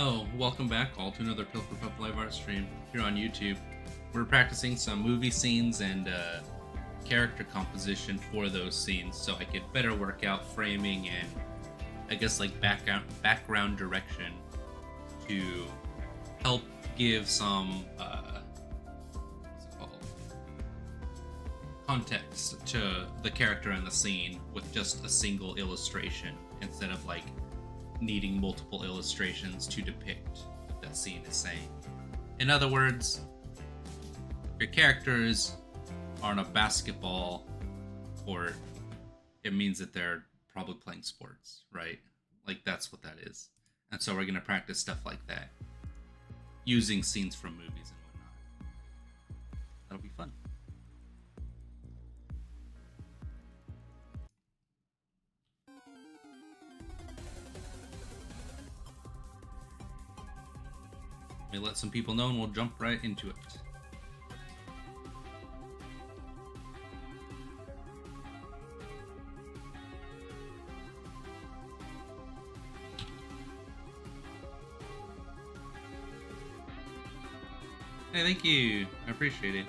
Oh, welcome back all to another Pill for Pup live art stream here on YouTube. We're practicing some movie scenes and character composition for those scenes so I could better work out framing and I guess like background direction to help give some what's it called? Context to the character and the scene with just a single illustration instead of like needing multiple illustrations to depict what that scene is saying. In other words, if your characters are on a basketball court, it means that they're probably playing sports, right? Like that's what that is. And so we're going to practice stuff like that using scenes from movies and whatnot. That'll be fun. Let me let some people know and we'll jump right into it. Hey, thank you. I appreciate it.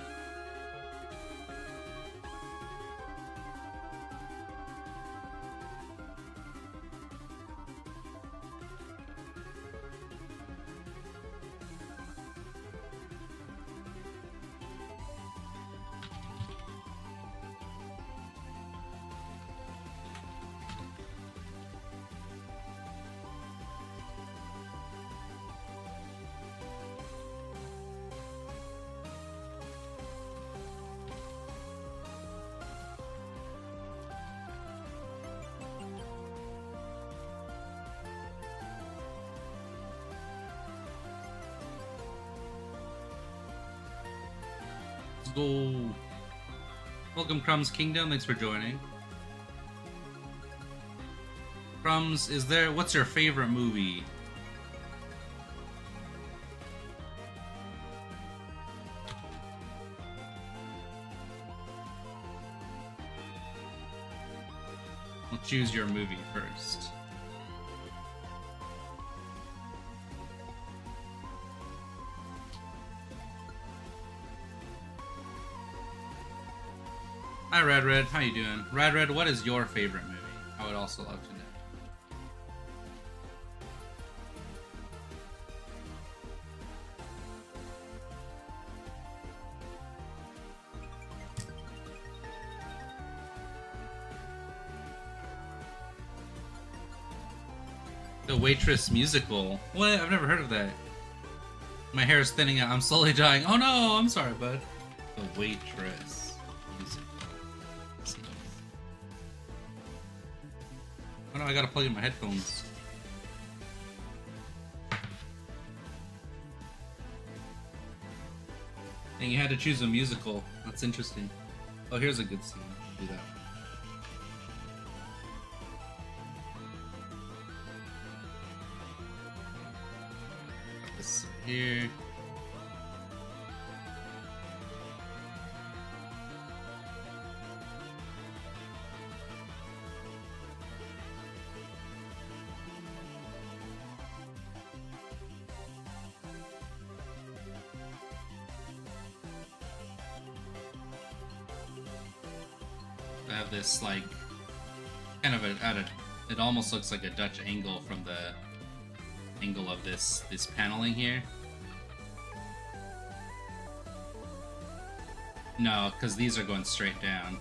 Let's go. Welcome, Crumbs Kingdom. Thanks for joining. Crumbs, what's your favorite movie? We'll choose your movie first. Hi, Red. How you doing? Red, what is your favorite movie? I would also love to know. The Waitress musical. What? I've never heard of that. My hair is thinning out. I'm slowly dying. Oh no! I'm sorry, bud. The Waitress musical. Oh no! I gotta plug in my headphones. And you had to choose a musical. That's interesting. Oh, here's a good scene. Do that. This here. I have this like kind of it almost looks like a Dutch angle from the angle of this paneling here. No, because these are going straight down.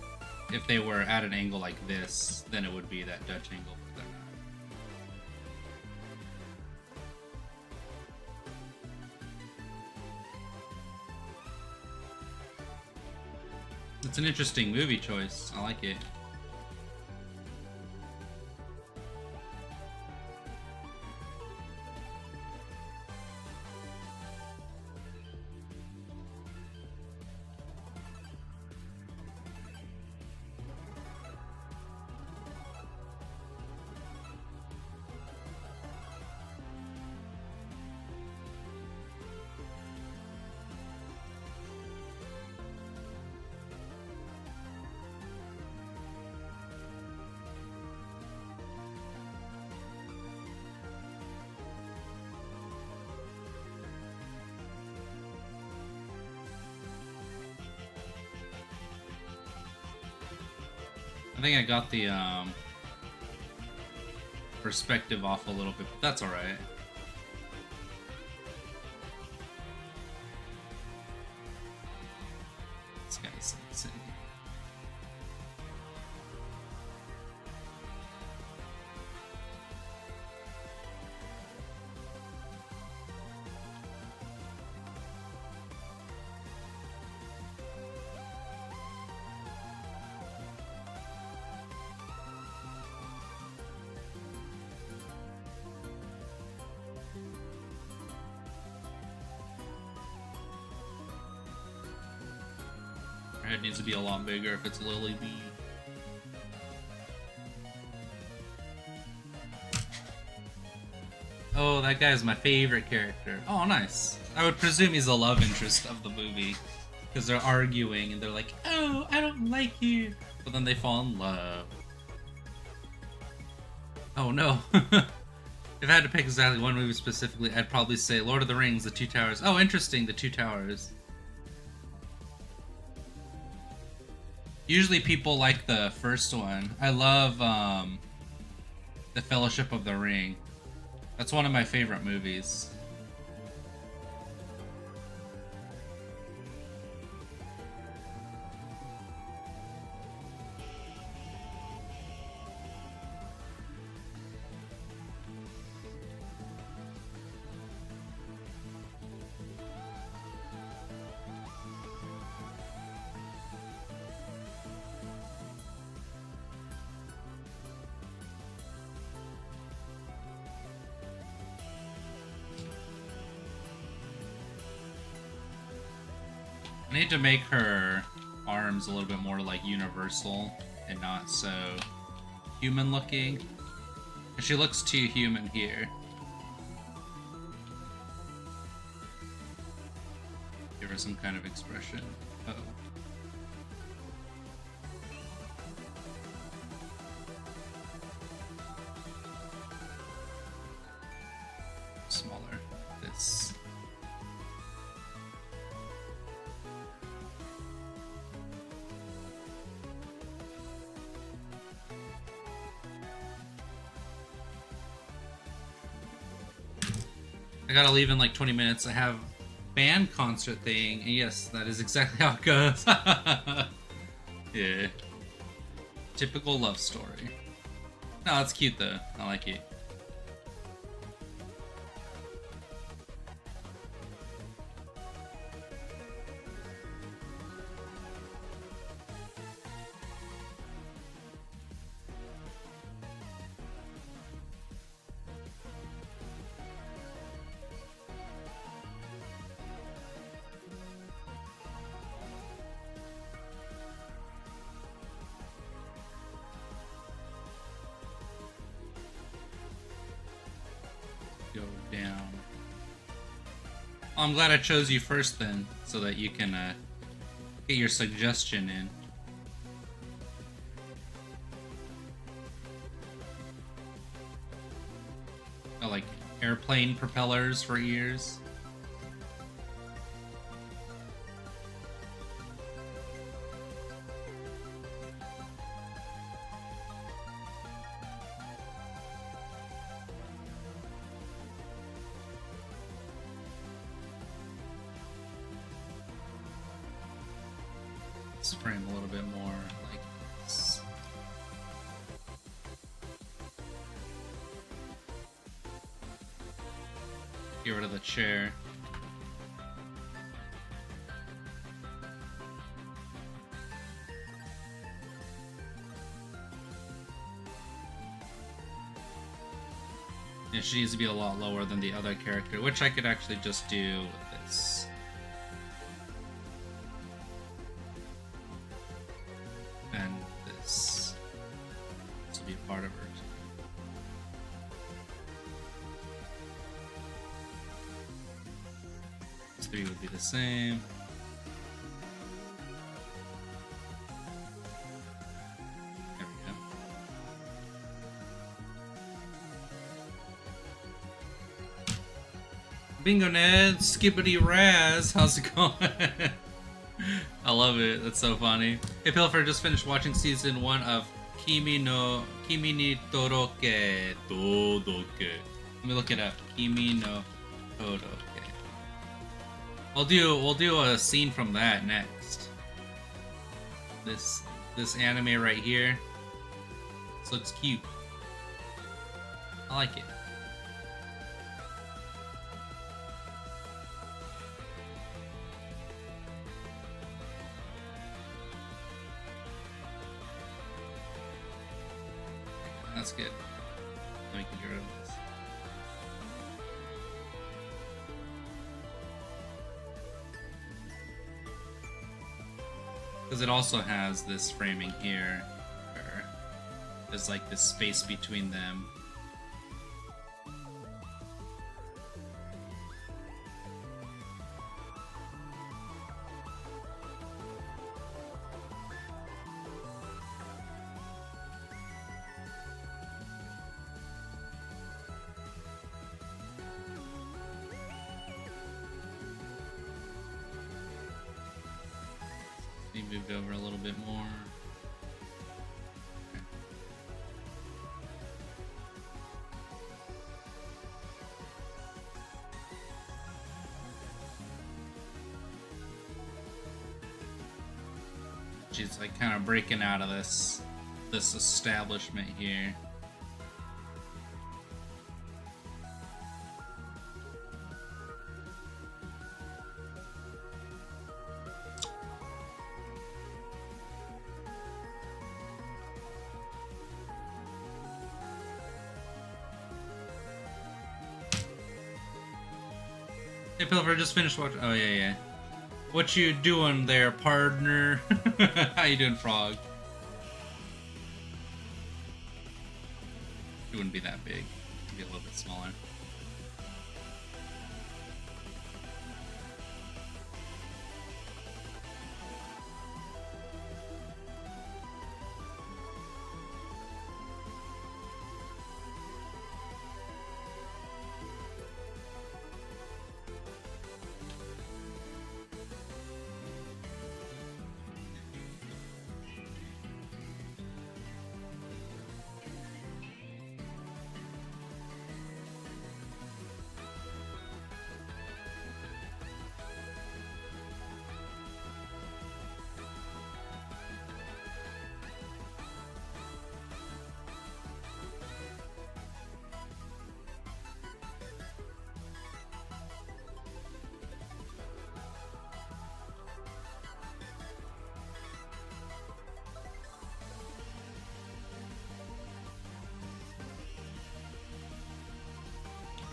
If they were at an angle like this, then it would be that Dutch angle, but they're not. It's an interesting movie choice. I like it. I think I got the perspective off a little bit, but that's alright. This guy's insane. Her head needs to be a lot bigger if it's Lily B. Oh, that guy is my favorite character. Oh, nice. I would presume he's a love interest of the movie. Because they're arguing and they're like, oh, I don't like you. But then they fall in love. Oh, no. If I had to pick exactly one movie specifically, I'd probably say Lord of the Rings, The Two Towers. Oh, interesting, The Two Towers. Usually people like the first one. I love The Fellowship of the Ring. That's one of my favorite movies. I need to make her arms a little bit more like universal and not so human looking. She looks too human here. Give her some kind of expression. Uh-oh. Smaller. This. I gotta leave in like 20 minutes. I have band concert thing, and yes, that is exactly how it goes. Yeah. Typical love story. No, that's cute though. I like it. Go down. Oh, I'm glad I chose you first then, so that you can get your suggestion in. Oh, like airplane propellers for ears. Let's frame a little bit more like this. Get rid of the chair. Yeah, she needs to be a lot lower than the other character, which I could actually just do with this. And this. This will be a part of her. These three would be the same. There we go. Bingo Ned, skippity Raz, how's it going? I love it, that's so funny. Hey Pilfer, just finished watching season 1 of Kimi ni Todoke. Let me look it up. Kimi no Todoke. We'll do a scene from that next. This anime right here. This looks cute. I like it. That's good. Let me get rid of this. Because it also has this framing here, where there's like this space between them. He moved over a little bit more. Okay. She's like kind of breaking out of this establishment here. Hey Pilfer, just finished watching. Oh yeah. What you doing there, partner? How you doing, Frog? It wouldn't be that big. It'd be a little bit smaller.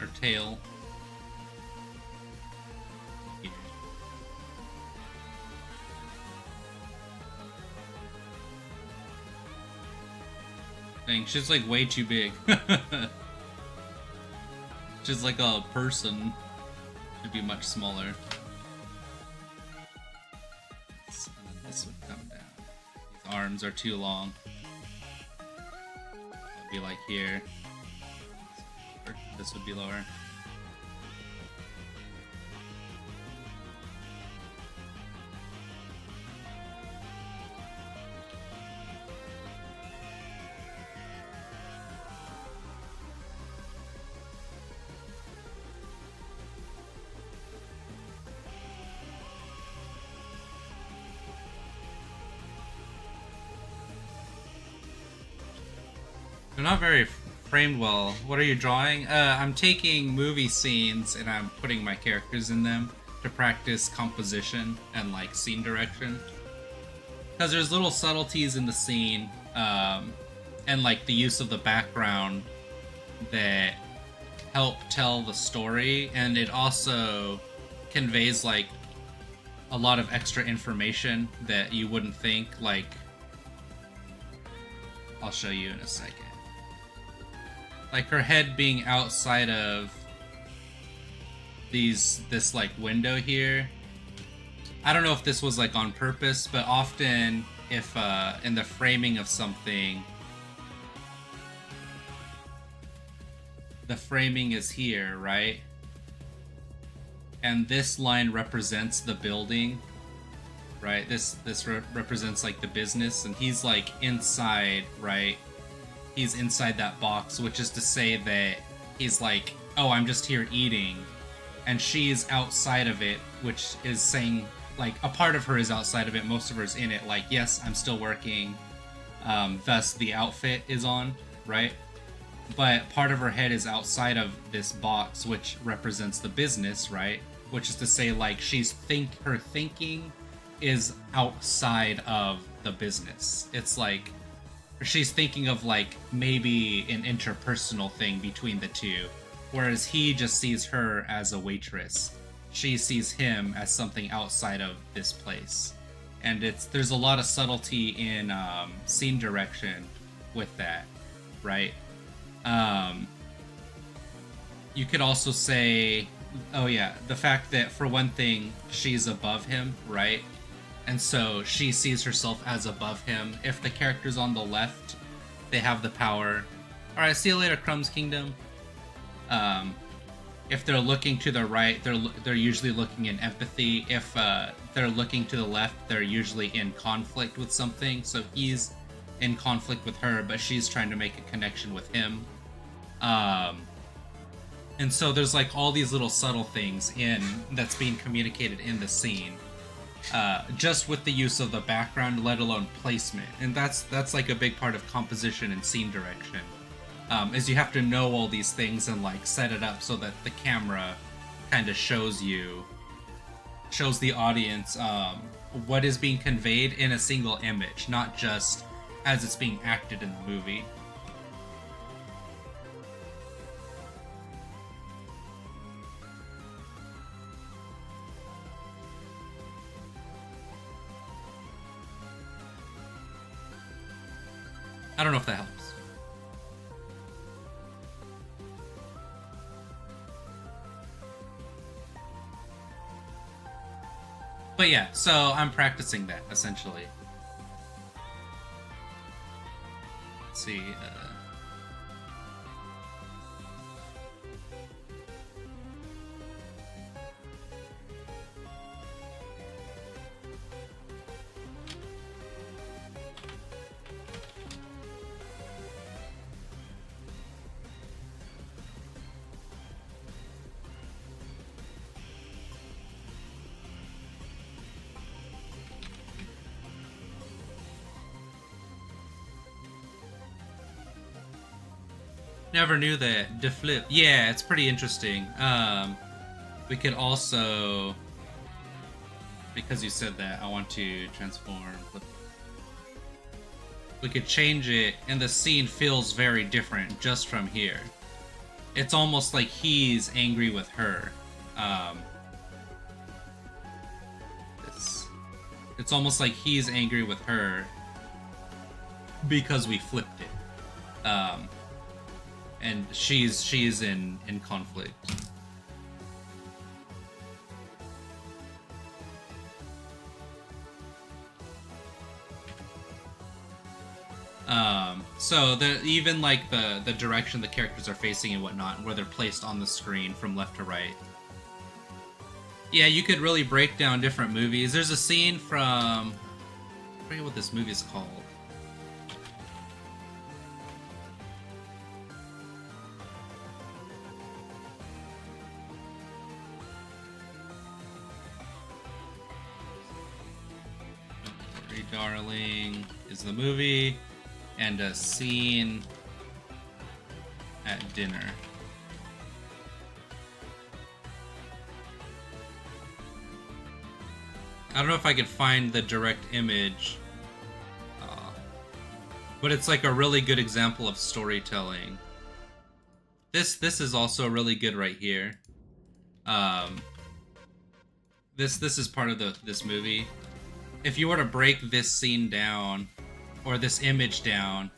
Or tail. Here. Dang, she's like way too big. She's like a person. Should be much smaller. And then this would come down. These arms are too long. It'd be like here. This would be lower. They're not very framed well. What are you drawing? I'm taking movie scenes and I'm putting my characters in them to practice composition and like scene direction. Because there's little subtleties in the scene and like the use of the background that help tell the story, and it also conveys like a lot of extra information that you wouldn't think. Like, I'll show you in a second. Like her head being outside of this like window here. I don't know if this was like on purpose, but often if in the framing of something, the framing is here, right? And this line represents the building, right? This represents like the business, and he's like inside, right? He's inside that box, which is to say that he's like, oh, I'm just here eating, and she's outside of it, which is saying like a part of her is outside of it, most of her is in it. Like, yes, I'm still working. Thus the outfit is on, right? But part of her head is outside of this box, which represents the business, right? Which is to say, like, her thinking is outside of the business. It's like she's thinking of like maybe an interpersonal thing between the two, whereas he just sees her as a waitress. She sees him as something outside of this place. And there's a lot of subtlety in scene direction with that, right? You could also say, oh yeah, the fact that for one thing, she's above him, right? And so she sees herself as above him. If the character's on the left, they have the power. All right, see you later, Crumbs Kingdom. If they're looking to the right, they're usually looking in empathy. If they're looking to the left, they're usually in conflict with something. So he's in conflict with her, but she's trying to make a connection with him. And so there's like all these little subtle things that's being communicated in the scene, just with the use of the background, let alone placement. And that's like a big part of composition and scene direction. Is you have to know all these things and like set it up so that the camera kind of shows the audience what is being conveyed in a single image, not just as it's being acted in the movie. I don't know if that helps. But yeah, so I'm practicing that, essentially. Let's see. Never knew that. Deflip. Yeah, it's pretty interesting. We could also, because you said that, I want to transform. We could change it, and the scene feels very different just from here. It's almost like he's angry with her. It's almost like he's angry with her because we flipped it. And she's in conflict. So even like the direction the characters are facing and whatnot, where they're placed on the screen from left to right. Yeah, you could really break down different movies. There's a scene from, I forget what this movie is called. Darling is the movie, and a scene at dinner. I don't know if I could find the direct image, but it's like a really good example of storytelling. This is also really good right here. This is part of this movie. If you were to break this scene down, or this image down,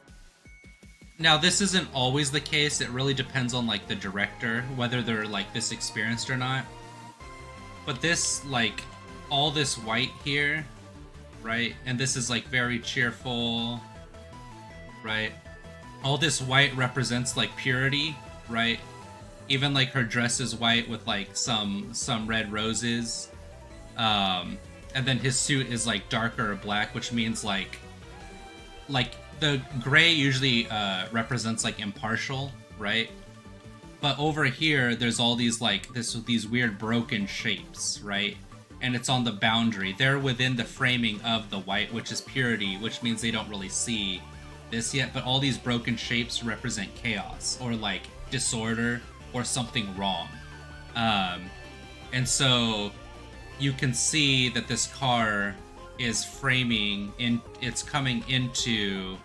now this isn't always the case. It really depends on like the director, whether they're like this experienced or not. But this, like, all this white here, right? And this is like very cheerful, right? All this white represents like purity, right? Even like her dress is white with like some red roses. and then his suit is like darker or black, which means like the gray usually represents like impartial, right? But over here, there's all these like these weird broken shapes, right? And it's on the boundary. They're within the framing of the white, which is purity, which means they don't really see this yet. But all these broken shapes represent chaos or like disorder or something wrong. And so you can see that this car is framing in, it's coming into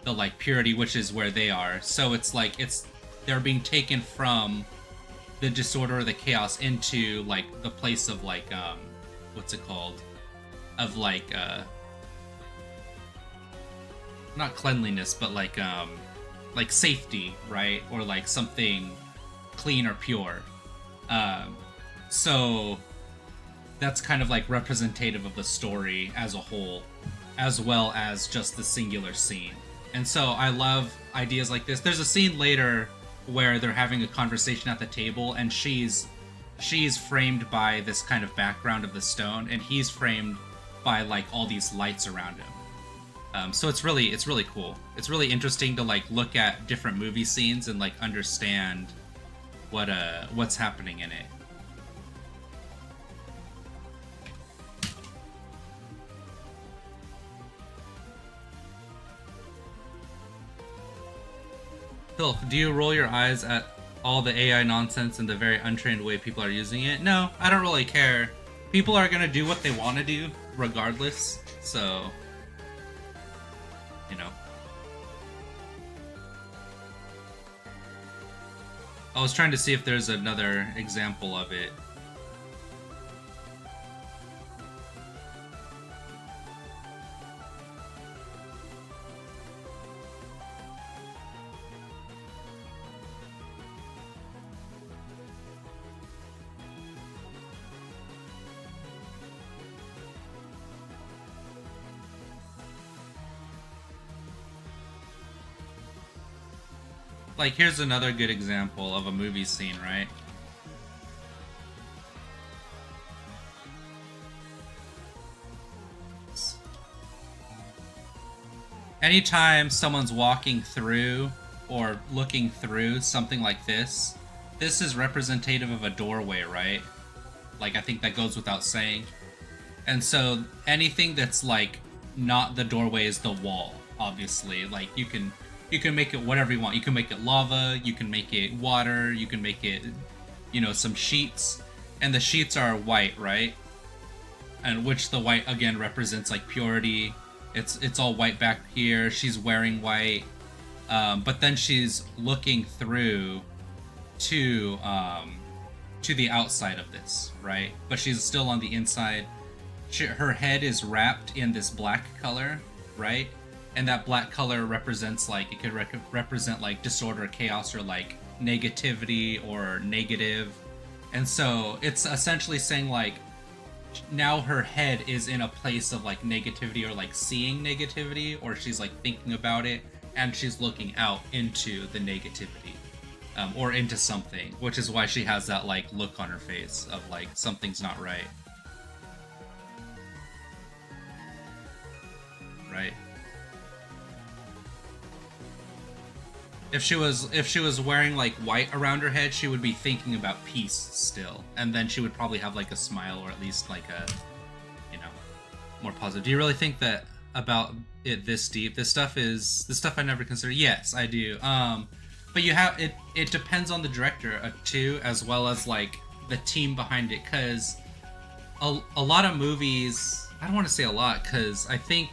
the like purity, which is where they are. So it's like they're being taken from the disorder or the chaos into like the place of like what's it called, of like not cleanliness, but like safety, right? Or like something clean or pure. So that's kind of like representative of the story as a whole, as well as just the singular scene. And so I love ideas like this. There's a scene later where they're having a conversation at the table, and she's framed by this kind of background of the stone, and he's framed by like all these lights around him. So it's really cool. It's really interesting to like look at different movie scenes and like understand what's happening in it. Phil, do you roll your eyes at all the AI nonsense and the very untrained way people are using it? No, I don't really care. People are gonna do what they want to do, regardless. So, you know. I was trying to see if there's another example of it. Like, here's another good example of a movie scene, right? Anytime someone's walking through or looking through something like this is representative of a doorway, right? Like, I think that goes without saying. And so anything that's like not the doorway is the wall, obviously. Like, you can make it whatever you want. You can make it lava, you can make it water, you can make it, you know, some sheets. And the sheets are white, right? And which the white, again, represents like purity. It's all white back here. She's wearing white. But then she's looking through to the outside of this, right? But she's still on the inside. Her head is wrapped in this black color, right? And that black color represents like, it could represent like disorder, chaos, or like negativity or negative. And so it's essentially saying like, now her head is in a place of like negativity or like seeing negativity, or she's like thinking about it and she's looking out into the negativity, or into something, which is why she has that like look on her face of like something's not right. Right? If she was wearing like white around her head, she would be thinking about peace still, and then she would probably have like a smile, or at least like a, you know, more positive. Do you really think that about it this deep? This stuff I never considered. Yes, I do. But you have it. It depends on the director too, as well as like the team behind it, because a lot of movies. I don't want to say a lot, because I think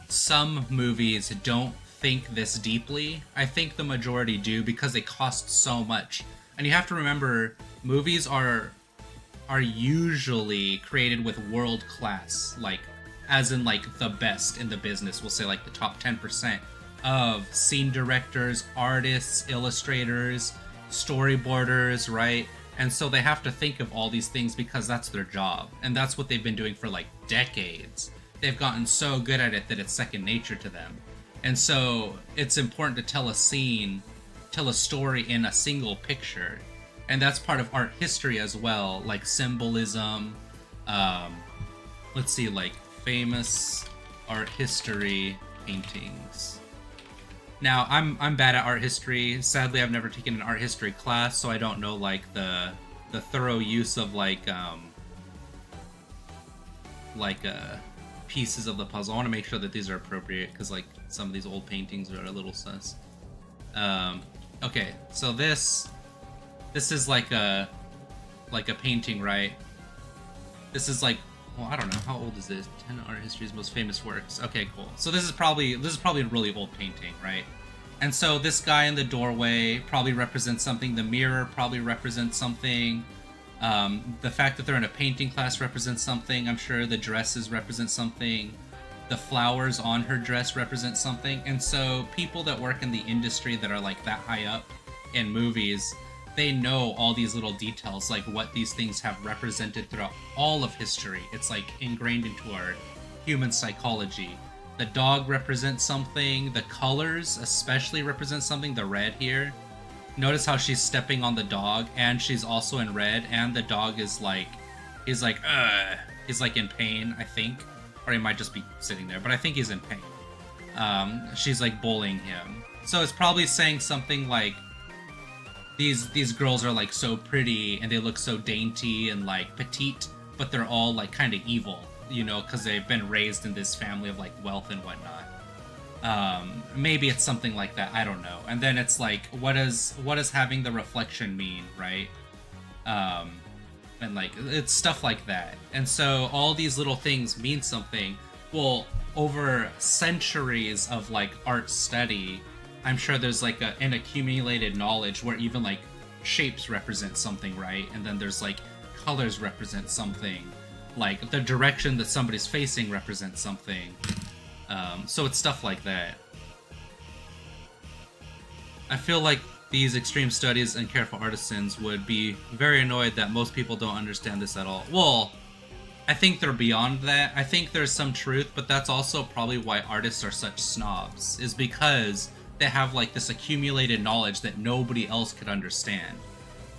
some movies don't think this deeply. I think the majority do, because they cost so much. And you have to remember, movies are usually created with world class, like as in like the best in the business. We'll say like the top 10% of scene directors, artists, illustrators, storyboarders, right? And so they have to think of all these things because that's their job, and that's what they've been doing for like decades. They've gotten so good at it that it's second nature to them. And so it's important to tell a scene, tell a story in a single picture. And that's part of art history as well, like symbolism, Um, let's see, like famous art history paintings. Now, I'm bad at art history. Sadly, I've never taken an art history class, so I don't know like the thorough use of like pieces of the puzzle. I want to make sure that these are appropriate because like some of these old paintings are a little sus. Okay, so this is like a painting, right? This is like, well, I don't know, how old is this? 10 art history's most famous works. Okay, cool. So this is probably a really old painting, right? And so this guy in the doorway probably represents something. The mirror probably represents something. The fact that they're in a painting class represents something. I'm sure the dresses represent something. The flowers on her dress represent something. And so people that work in the industry that are like that high up in movies, they know all these little details, like what these things have represented throughout all of history. It's like ingrained into our human psychology. The dog represents something. The colors especially represent something. The red here. Notice how she's stepping on the dog, and she's also in red, and the dog is like, he's like in pain, I think. Or he might just be sitting there, but I think he's in pain. She's like bullying him. So it's probably saying something like, these girls are like so pretty and they look so dainty and like petite, but they're all like kind of evil, you know, because they've been raised in this family of like wealth and whatnot. Maybe it's something like that, I don't know. And then it's like, what does having the reflection mean, right? And like, it's stuff like that. And so all these little things mean something. Well, over centuries of like art study, I'm sure there's like an accumulated knowledge where even like shapes represent something, right? And then there's like colors represent something, like the direction that somebody's facing represents something. So it's stuff like that. I feel like these extreme studies and careful artisans would be very annoyed that most people don't understand this at all. Well, I think they're beyond that. I think there's some truth, but that's also probably why artists are such snobs, is because they have like this accumulated knowledge that nobody else could understand.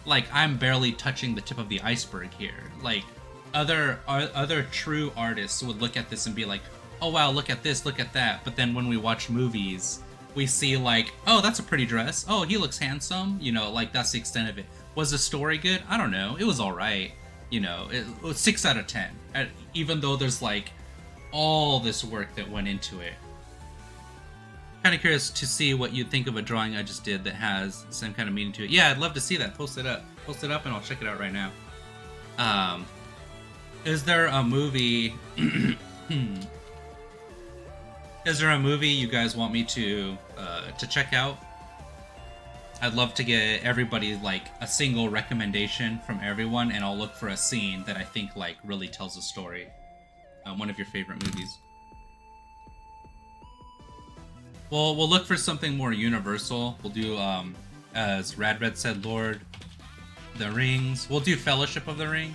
Like, I'm barely touching the tip of the iceberg here. Like, other true artists would look at this and be like, oh wow, look at this, look at that. But then when we watch movies, we see like, oh, that's a pretty dress. Oh, he looks handsome. You know, like that's the extent of it. Was the story good? I don't know. It was all right. You know, it was 6 out of 10. Even though there's like all this work that went into it. Kind of curious to see what you'd think of a drawing I just did that has the same kind of meaning to it. Yeah, I'd love to see that. Post it up and I'll check it out right now. Is there a movie is there a movie you guys want me to check out? I'd love to get everybody like a single recommendation from everyone, and I'll look for a scene that I think like really tells a story. One of your favorite movies. Well, we'll look for something more universal. We'll do, as Radred said, Lord, the Rings. We'll do Fellowship of the Ring.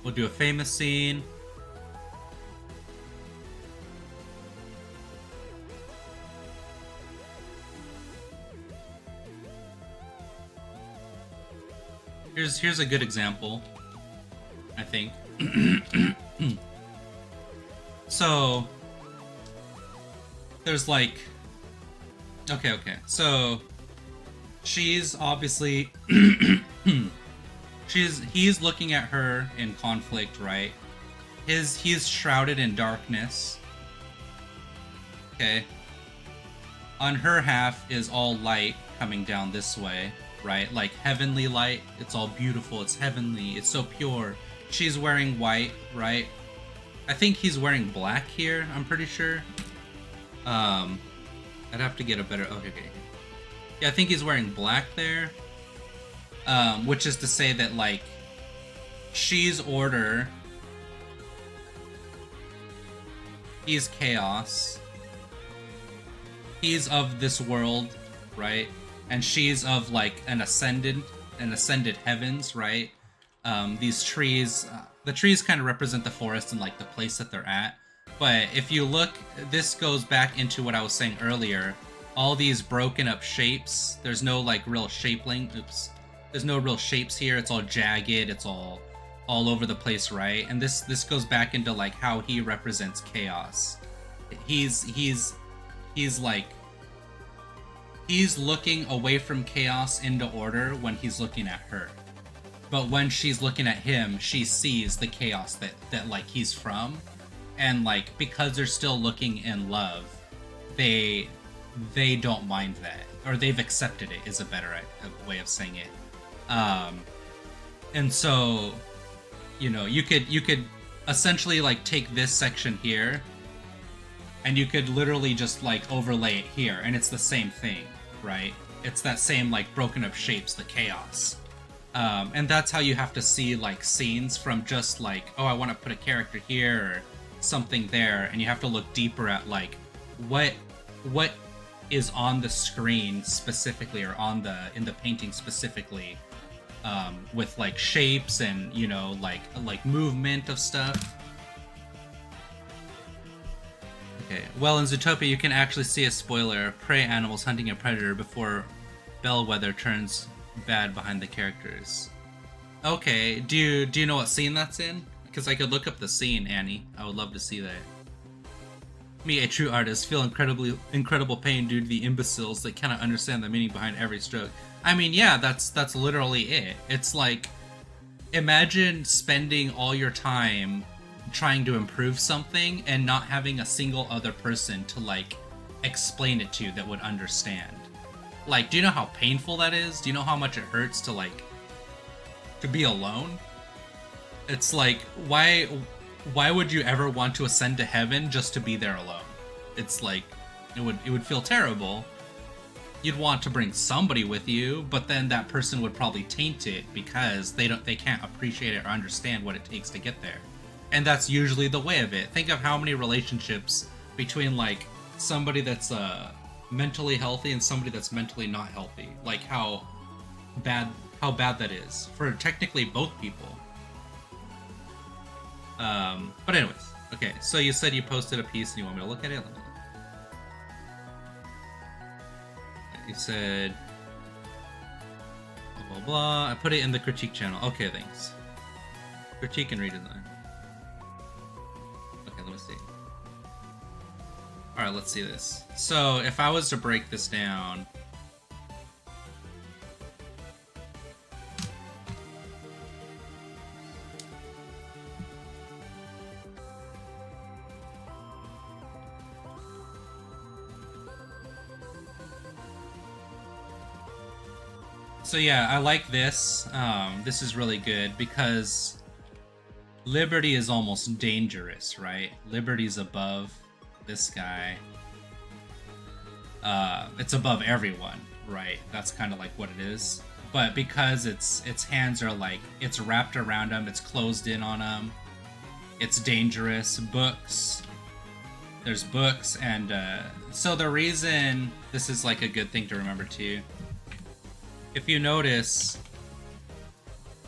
We'll do a famous scene. Here's a good example, I think. So there's like, okay, so she's obviously he's looking at her in conflict, right? He's shrouded in darkness. Okay. On her half is all light coming down this way, right? Like heavenly light. It's all beautiful. It's heavenly. It's so pure. She's wearing white, right? I think he's wearing black here, I'm pretty sure. I'd have to get a better... Okay. Yeah, I think he's wearing black there. Which is to say that, like, she's order. He's chaos. He's of this world, right? And she's of, like, an ascended heavens, right? These trees... the trees kind of represent the forest and, like, the place that they're at. But if you look, this goes back into what I was saying earlier, all these broken up shapes. There's no like real shaping. Oops. There's no real shapes here. It's all jagged. It's all over the place, right? And this goes back into like how he represents chaos. He's like he's looking away from chaos into order when he's looking at her. But when she's looking at him, she sees the chaos that like he's from. And like because they're still looking in love, they don't mind that, or they've accepted it is a better way of saying it. And so, you know, you could essentially like take this section here, and you could literally just like overlay it here, and it's the same thing, right? It's that same like broken up shapes, the chaos. And that's how you have to see like scenes from just like, oh, I want to put a character here or something there, and you have to look deeper at like what is on the screen specifically, or on in the painting specifically, with like shapes and, you know, like movement of stuff. Okay, well, in Zootopia you can actually see a spoiler: prey animals hunting a predator before Bellwether turns bad behind the characters. Okay, do you know what scene that's in? Because I could look up the scene, Annie. I would love to see that. Me, a true artist, feel incredible pain due to the imbeciles that cannot understand the meaning behind every stroke. I mean, yeah, that's literally it. It's like, imagine spending all your time trying to improve something and not having a single other person to like explain it to that would understand. Like, do you know how painful that is? Do you know how much it hurts to like to be alone? It's like, why would you ever want to ascend to heaven just to be there alone? It's like, it would feel terrible. You'd want to bring somebody with you, but then that person would probably taint it because they can't appreciate it or understand what it takes to get there. And that's usually the way of it. Think of how many relationships between like somebody that's mentally healthy and somebody that's mentally not healthy. Like how bad that is for technically both people. But anyways, okay, so you said you posted a piece and you want me to look at it? Let me look. You said blah blah blah. I put it in the critique channel. Okay, thanks. Critique and redesign. Okay, let me see. Alright, let's see this. So if I was to break this down, so yeah, I like this. This is really good because Liberty is almost dangerous, right? Liberty's above this guy. It's above everyone, right? That's kind of like what it is. But because its hands are like, it's wrapped around him, it's closed in on him, it's dangerous. Books. There's books, and so the reason this is like a good thing to remember too. If you notice,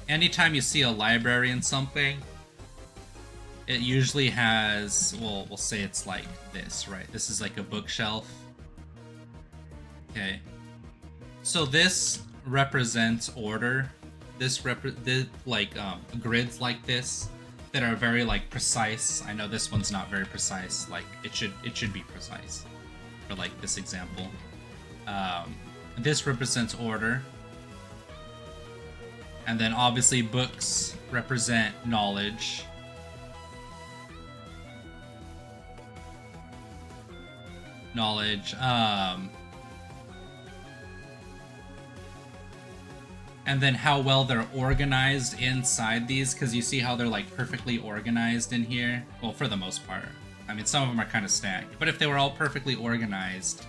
anytime you see a library in something, it usually has, well, we'll say it's like this, right? This is like a bookshelf. Okay. So this represents order. This like grids like this that are very like precise. I know this one's not very precise. Like it should be precise for like this example. This represents order. And then obviously books represent knowledge. And then how well they're organized inside these, because you see how they're like perfectly organized in here. Well, for the most part. I mean, some of them are kind of stacked, but if they were all perfectly organized,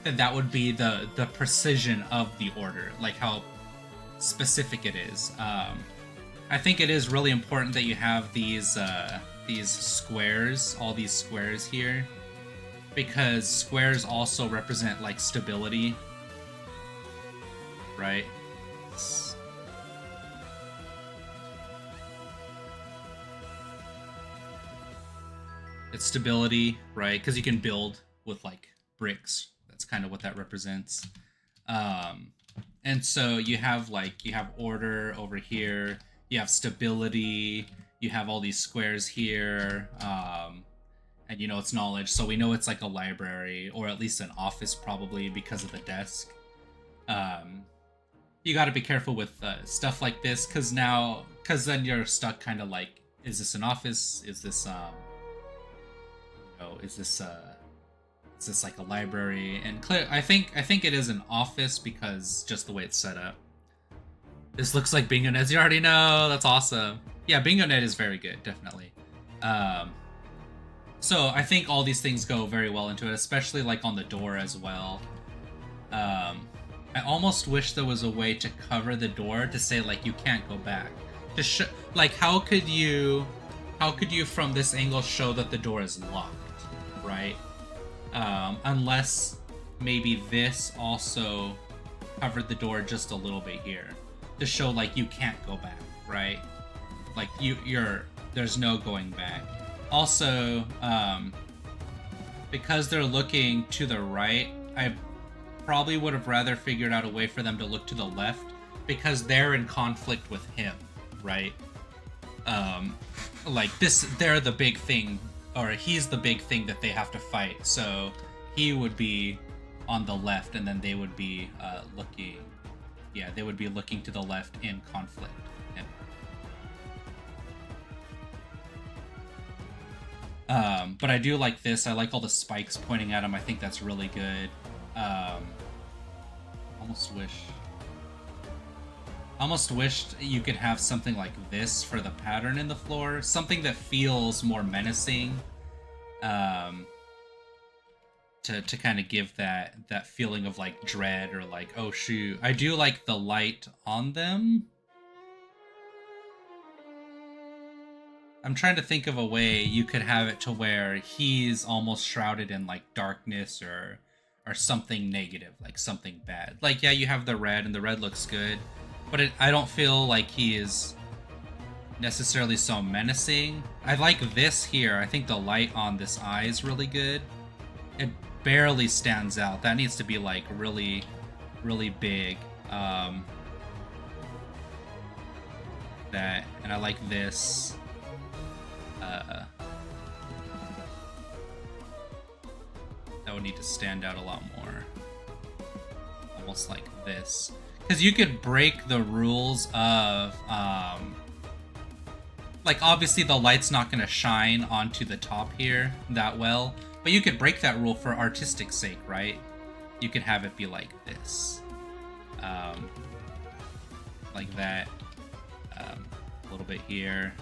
then that would be the precision of the order, like how specific it is. I think it is really important that you have these squares, all these squares here, because squares also represent like stability, right? It's stability, right? Because you can build with like bricks, That's kind of what that represents. And so you have order over here, you have stability, you have all these squares here, and you know it's knowledge, so we know it's like a library, or at least an office probably because of the desk. You got to be careful with stuff like this, because then you're stuck kind of like, is this an office? Is this is this like a library? And I think it is an office because just the way it's set up. This looks like BingoNet. You already know. That's awesome. Yeah, BingoNet is very good, definitely. So I think all these things go very well into it, especially like on the door as well. I almost wish there was a way to cover the door to say like you can't go back. To like how could you from this angle show that the door is locked, right? Unless maybe this also covered the door just a little bit here to show like you can't go back, right? Like there's no going back. Also, because they're looking to the right, I probably would have rather figured out a way for them to look to the left because they're in conflict with him, right? Like they're the big thing, or he's the big thing that they have to fight. So he would be on the left, and then they would be looking. Yeah, they would be looking to the left in conflict. But I do like this. I like all the spikes pointing at him. I think that's really good. Almost wished you could have something like this for the pattern in the floor. Something that feels more menacing. To kind of give that feeling of like dread, or like, oh shoot. I do like the light on them. I'm trying to think of a way you could have it to where he's almost shrouded in like darkness or something negative, like something bad. Like, yeah, you have the red, and the red looks good, but I don't feel like he is necessarily so menacing. I like this here. I think the light on this eye is really good. It barely stands out. That needs to be like really, really big. That, and I like this. That would need to stand out a lot more. Almost like this. Because you could break the rules of, like, obviously the light's not going to shine onto the top here that well, but you could break that rule for artistic sake, right? You could have it be like this. Like that. A little bit here.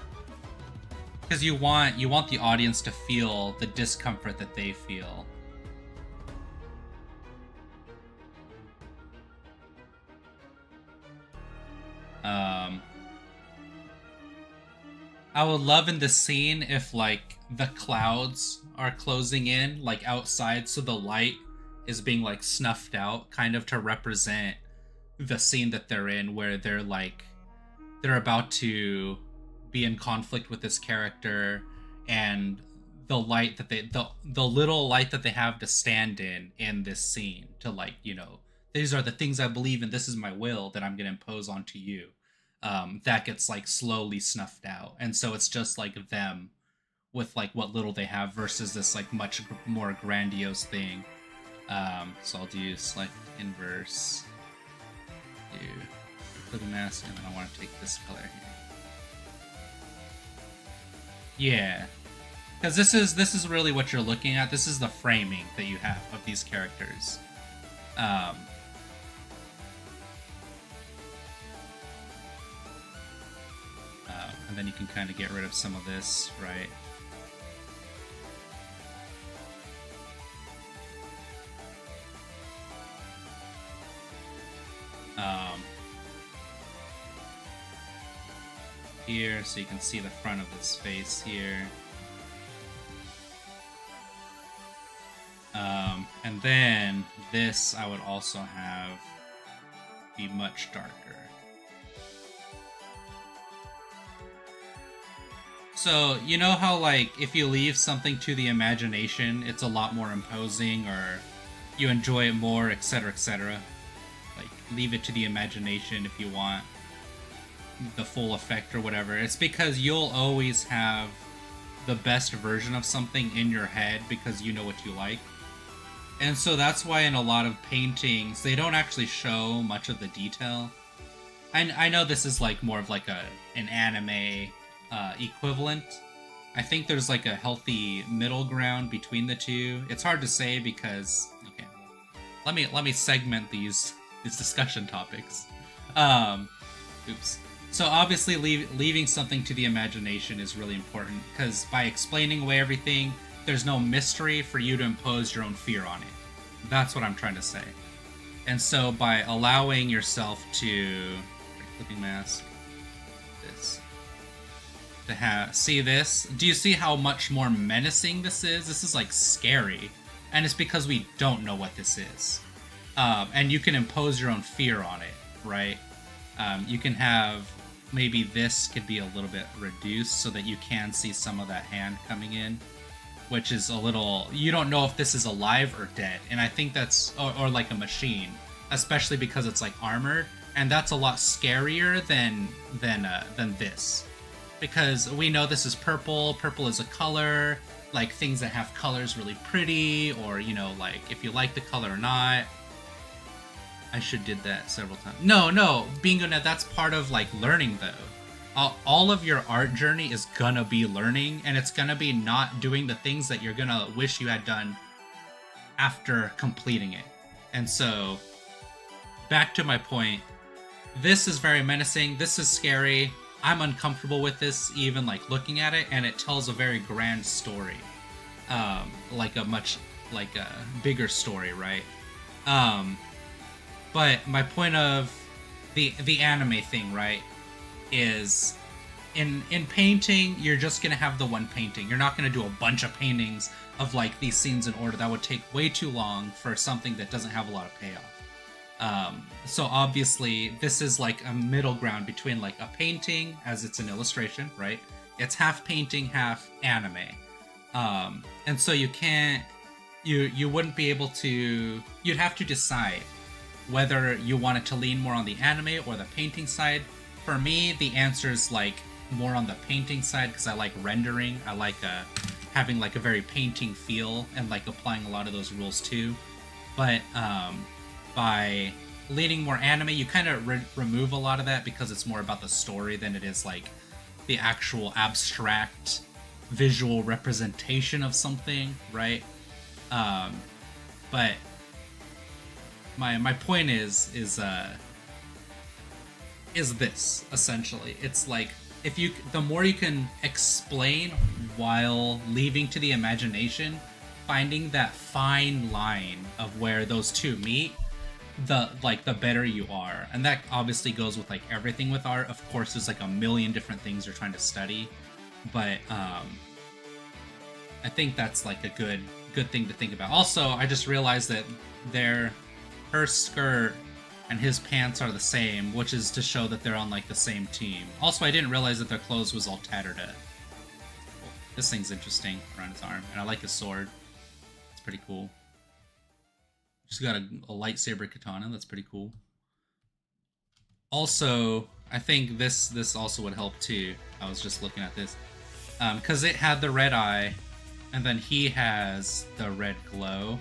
Because you want the audience to feel the discomfort that they feel. I would love in this scene if like the clouds are closing in like outside, so the light is being like snuffed out, kind of to represent the scene that they're in, where they're about to be in conflict with this character, and the light that the little light that they have to stand in this scene to, like, you know, these are the things I believe in, this is my will that I'm gonna impose onto you, that gets like slowly snuffed out, and so it's just like them with like what little they have versus this like much more grandiose thing. So I'll do select inverse, do click mask, and then I want to take this color here. Yeah, because this is really what you're looking at. This is the framing that you have of these characters. And then you can kind of get rid of some of this, right? Here, so you can see the front of this face here. And then this I would also have be much darker. So, you know how, like, if you leave something to the imagination, it's a lot more imposing, or you enjoy it more, etc., etc. Like, leave it to the imagination if you want the full effect or whatever. It's because you'll always have the best version of something in your head because you know what you like. And so that's why in a lot of paintings, they don't actually show much of the detail. I know this is like more of like an anime equivalent. I think there's like a healthy middle ground between the two. It's hard to say because, okay, let me segment these discussion topics. Oops. So obviously leaving something to the imagination is really important because by explaining away everything, there's no mystery for you to impose your own fear on it. That's what I'm trying to say. And so by allowing yourself to clipping mask this to see this, do you see how much more menacing this is? This is like scary, and it's because we don't know what this is. And you can impose your own fear on it, right? You can have maybe this could be a little bit reduced so that you can see some of that hand coming in, which is a little, you don't know if this is alive or dead. And I think that's, or like a machine, especially because it's like armored, and that's a lot scarier than this, because we know this is purple. Purple is a color, like things that have colors really pretty, or, you know, like if you like the color or not. I should did that several times. No, Bingo Net, that's part of like learning though. All of your art journey is gonna be learning, and it's gonna be not doing the things that you're gonna wish you had done after completing it. And so, back to my point, this is very menacing, this is scary, I'm uncomfortable with this even like looking at it, and it tells a very grand story. Like a much, like a bigger story, right? But my point of the anime thing, right, is in painting, you're just gonna have the one painting. You're not gonna do a bunch of paintings of like these scenes in order. That would take way too long for something that doesn't have a lot of payoff. So obviously, this is like a middle ground between like a painting, as it's an illustration, right? It's half painting, half anime. And so you can't, you wouldn't be able to, you'd have to decide whether you wanted to lean more on the anime or the painting side. For me, the answer is like more on the painting side because I like rendering. I like having like a very painting feel and like applying a lot of those rules too. But by leaning more anime, you kind of remove a lot of that because it's more about the story than it is like the actual abstract visual representation of something, right? But my point is this essentially. It's like if you, the more you can explain while leaving to the imagination, finding that fine line of where those two meet, the better you are. And that obviously goes with like everything with art. Of course, there's like a million different things you're trying to study, but I think that's like a good thing to think about. Also, I just realized that her skirt and his pants are the same, which is to show that they're on like the same team. Also, I didn't realize that their clothes was all tattered up. This thing's interesting around his arm, and I like his sword. It's pretty cool. She's got a lightsaber katana. That's pretty cool. Also, I think this also would help too. I was just looking at this because it had the red eye, and then he has the red glow.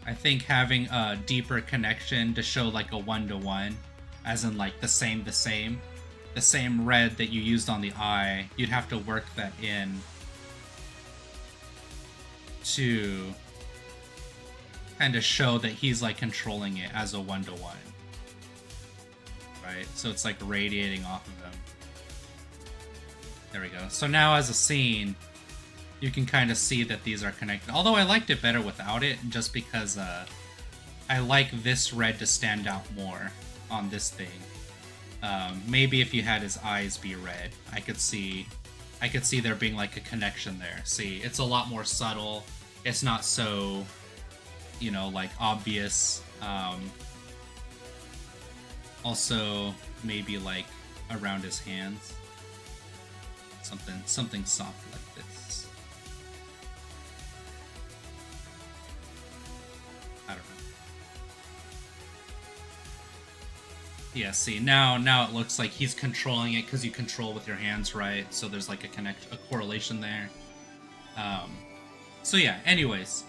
I think having a deeper connection to show like a one-to-one, as in like the same red that you used on the eye, you'd have to work that in to kind of show that he's like controlling it as a one-to-one, right? So it's like radiating off of him. There we go. So now as a scene, you can kind of see that these are connected. Although I liked it better without it, just because I like this red to stand out more on this thing. Maybe if you had his eyes be red, I could see there being like a connection there. See, it's a lot more subtle. It's not so, you know, like obvious. Also, maybe like around his hands, something soft like this. Yeah, see, now it looks like he's controlling it because you control with your hands, right? So there's like a correlation there. So yeah, anyways,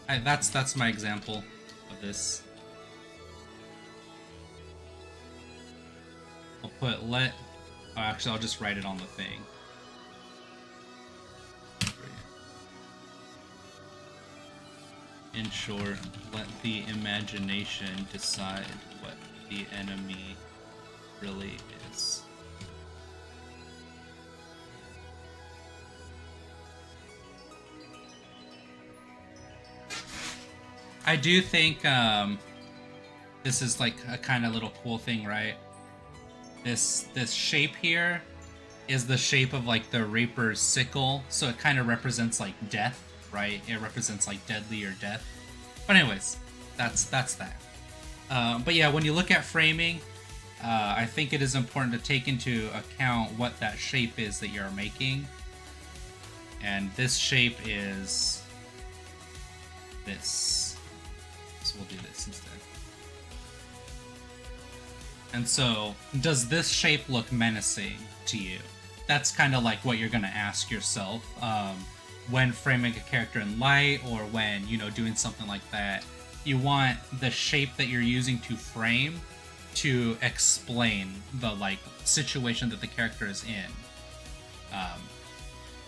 that's my example of this. I'll put actually I'll just write it on the thing. In short, let the imagination decide what the enemy really is. I do think this is like a kind of little cool thing, right? This shape here is the shape of like the Reaper's sickle, so it kind of represents like death, right? It represents like deadly or death. But anyways, that's that. But yeah, when you look at framing, I think it is important to take into account what that shape is that you're making. And this shape is this. So we'll do this instead. And so, does this shape look menacing to you? That's kind of like what you're going to ask yourself when framing a character in light, or when, you know, doing something like that. You want the shape that you're using to frame to explain the like situation that the character is in,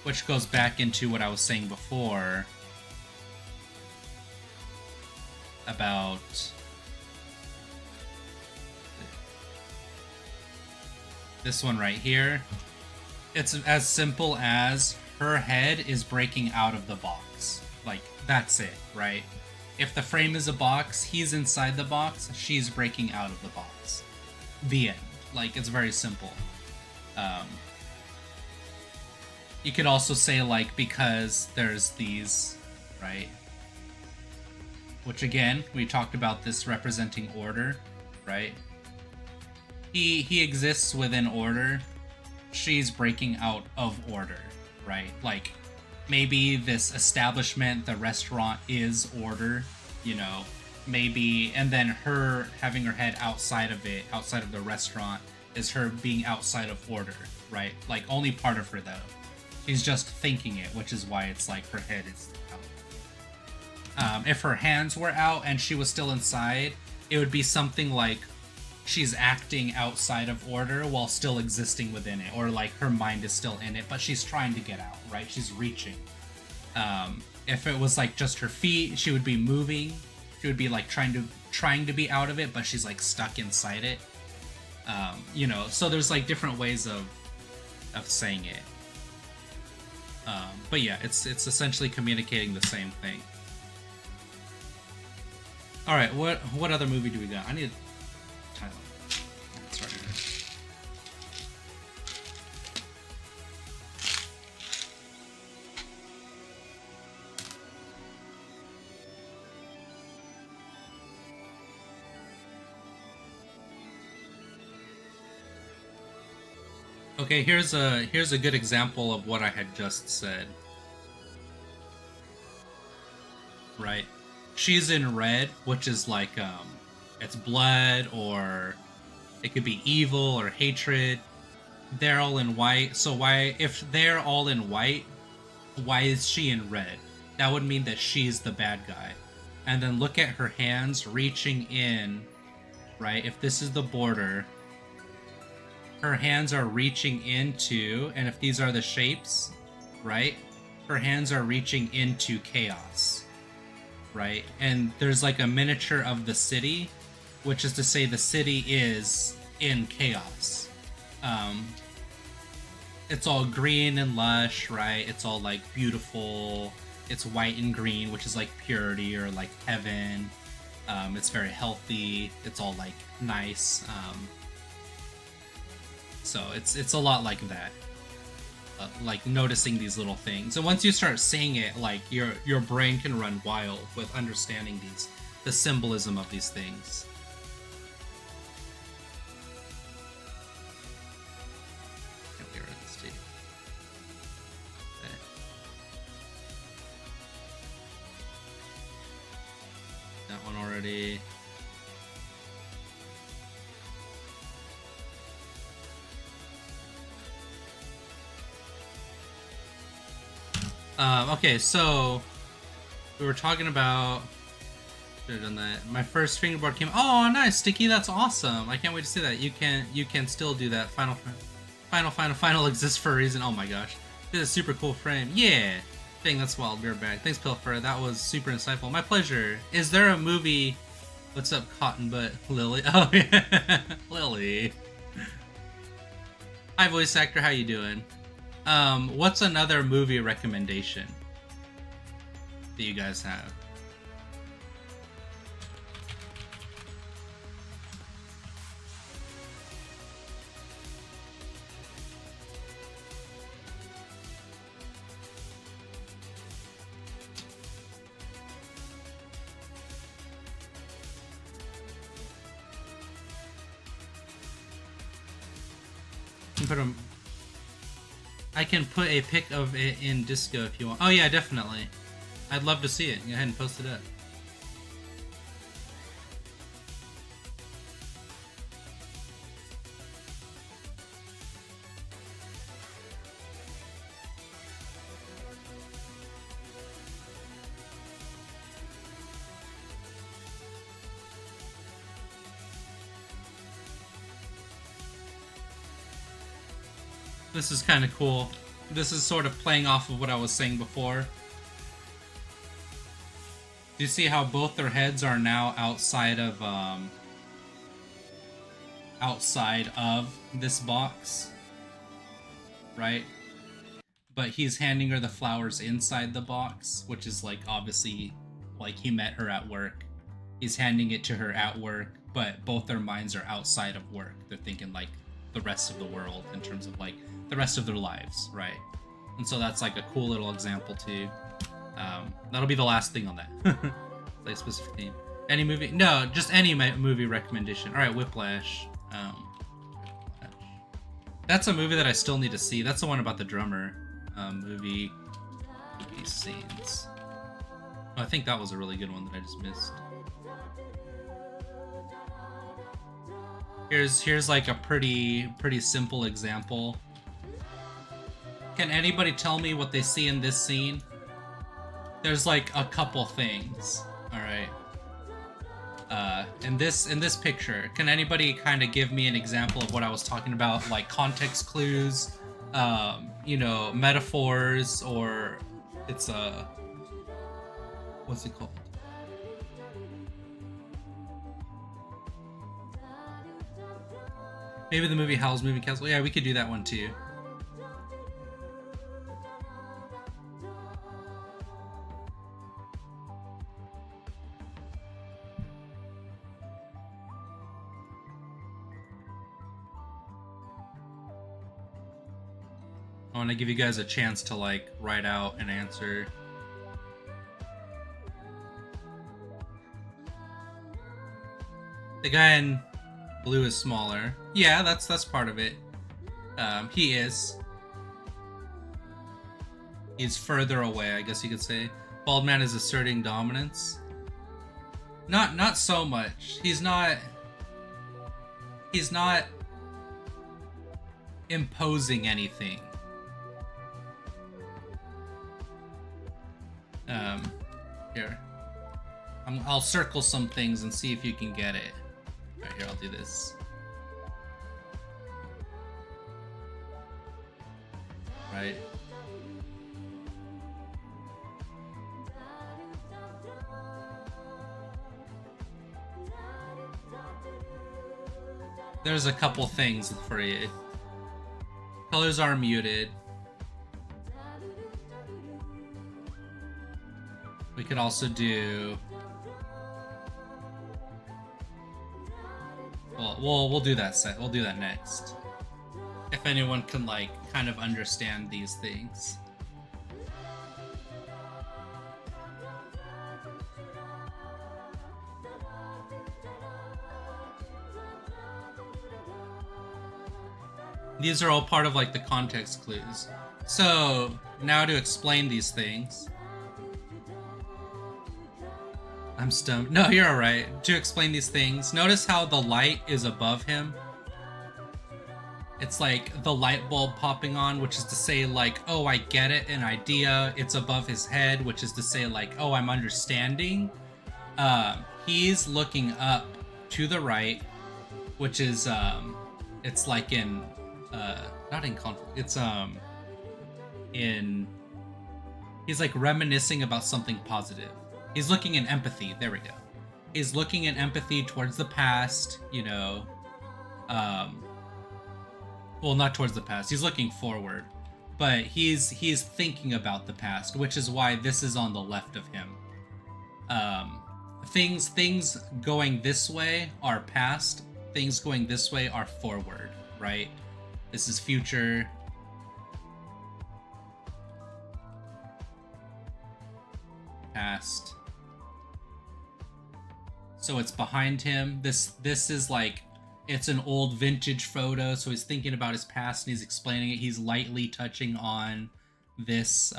which goes back into what I was saying before about this one right here. It's as simple as her head is breaking out of the box. Like, that's it, right? If the frame is a box, he's inside the box, she's breaking out of the box. The end. Like, it's very simple. You could also say, like, because there's these, right? Which, again, we talked about this representing order, right? He exists within order. She's breaking out of order, right? Like, maybe this establishment, the restaurant, is order, you know, maybe, and then her having her head outside of it, outside of the restaurant, is her being outside of order, right? Like, only part of her, though. She's just thinking it, which is why it's like her head is out. If her hands were out and she was still inside, it would be something like she's acting outside of order while still existing within it, or like her mind is still in it, but she's trying to get out, right? She's reaching. If it was like just her feet, she would be moving. She would be like trying to be out of it, but she's like stuck inside it. You know, so there's like different ways of saying it. But yeah, it's essentially communicating the same thing. All right, what other movie do we got? I need a title. Sorry. Okay, here's a good example of what I had just said. Right? She's in red, which is like it's blood, or it could be evil or hatred. They're all in white. So why, if they're all in white, why is she in red? That would mean that she's the bad guy. And then look at her hands reaching in, right? If this is the border, her hands are reaching into, and if these are the shapes, right? Her hands are reaching into chaos, right? And there's like a miniature of the city, which is to say the city is in chaos. It's all green and lush, right? It's all like beautiful. It's white and green, which is like purity or like heaven. It's very healthy. It's all like nice. So it's a lot like that, like noticing these little things. And once you start seeing it, like your brain can run wild with understanding the symbolism of these things. That one already. Okay, so we were talking about. Should have done that. My first fingerboard came. Oh, nice, Sticky. That's awesome. I can't wait to see that. You can still do that. Final exists for a reason. Oh my gosh, this is a super cool frame. Yeah. Dang, that's wild. We're back. Thanks, Pilfer. That was super insightful. My pleasure. Is there a movie? What's up, Cotton Butt Lily? Oh yeah, Lily. Hi, voice actor. How you doing? What's another movie recommendation that you guys have? I can put a pic of it in Disco if you want. Oh yeah, definitely. I'd love to see it. Go ahead and post it up. This is kind of cool. This is sort of playing off of what I was saying before. Do you see how both their heads are now outside of this box? Right? But he's handing her the flowers inside the box, which is like obviously like he met her at work. He's handing it to her at work, but both their minds are outside of work. They're thinking like the rest of the world in terms of like the rest of their lives, right? And so that's like a cool little example too. That'll be the last thing on that. Like specific theme. Any movie? No, just any movie recommendation. All right, Whiplash. That's a movie that I still need to see. That's the one about the drummer. Movie scenes. Oh, I think that was a really good one that I just missed. Here's like a pretty simple example. Can anybody tell me what they see in this scene? There's like a couple things. All right. In this picture, can anybody kind of give me an example of what I was talking about, like context clues, you know, metaphors, or it's a what's it called? Maybe the movie Howl's Moving Castle. Yeah, we could do that one too. I want to give you guys a chance to like write out an answer. The guy in blue is smaller. Yeah, that's part of it. He is. He's further away, I guess you could say. Bald man is asserting dominance. Not so much. He's not imposing anything. Here. I'll circle some things and see if you can get it. Alright, here, I'll do this. Right. There's a couple things for you. Colors are muted. We could also do. Well, we'll do that set. We'll do that next. If anyone can like kind of understand these things. These are all part of like the context clues. So now to explain these things. I'm stumped. No, you're alright. To explain these things, notice how the light is above him. It's like the light bulb popping on, which is to say like, oh, I get it, an idea. It's above his head, which is to say like, oh, I'm understanding. He's looking up to the right, which is it's like in not in conflict. It's in he's like reminiscing about something positive. He's looking in empathy. There we go. He's looking in empathy towards the past, you know. Well, not towards the past. He's looking forward, but he's thinking about the past, which is why this is on the left of him. Things going this way are past. Things going this way are forward, right? This is future. Past. So it's behind him. This is like, it's an old vintage photo, so he's thinking about his past and he's explaining it. He's lightly touching on this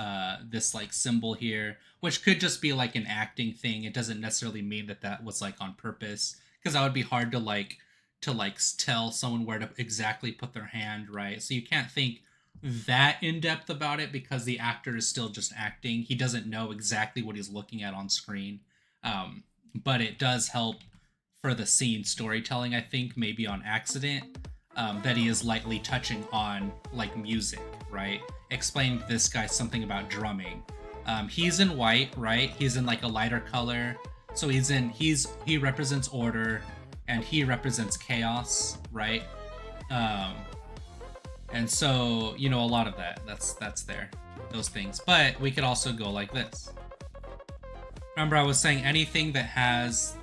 this like symbol here, which could just be like an acting thing. It doesn't necessarily mean that that was like on purpose, because that would be hard to tell someone where to exactly put their hand, right? So you can't think that in depth about it because the actor is still just acting. He doesn't know exactly what he's looking at on screen. But it does help for the scene storytelling, I think, maybe on accident, that he is lightly touching on like music, right? Explain to this guy something about drumming. He's in white, right? He's in like a lighter color. So he represents order and he represents chaos, right? And so, you know, a lot of that's there, those things. But we could also go like this. Remember, I was saying anything that has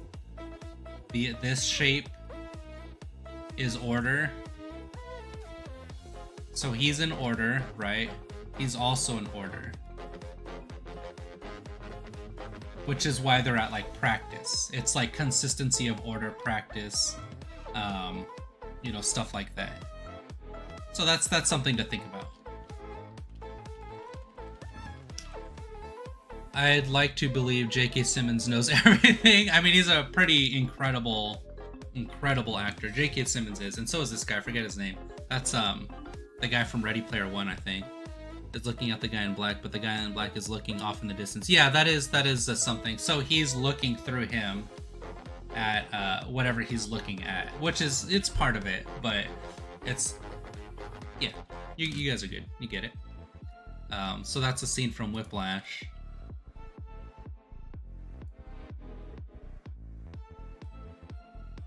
this shape is order. So he's in order, right? He's also in order. Which is why they're at like practice. It's like consistency of order, practice, you know, stuff like that. So that's something to think about. I'd like to believe J.K. Simmons knows everything. I mean, he's a pretty incredible actor. J.K. Simmons is, and so is this guy. I forget his name. That's the guy from Ready Player One, I think. Is looking at the guy in black, but the guy in black is looking off in the distance. Yeah, that is something. So he's looking through him at whatever he's looking at, which is, it's part of it, but it's, yeah, you guys are good. You get it. So that's a scene from Whiplash.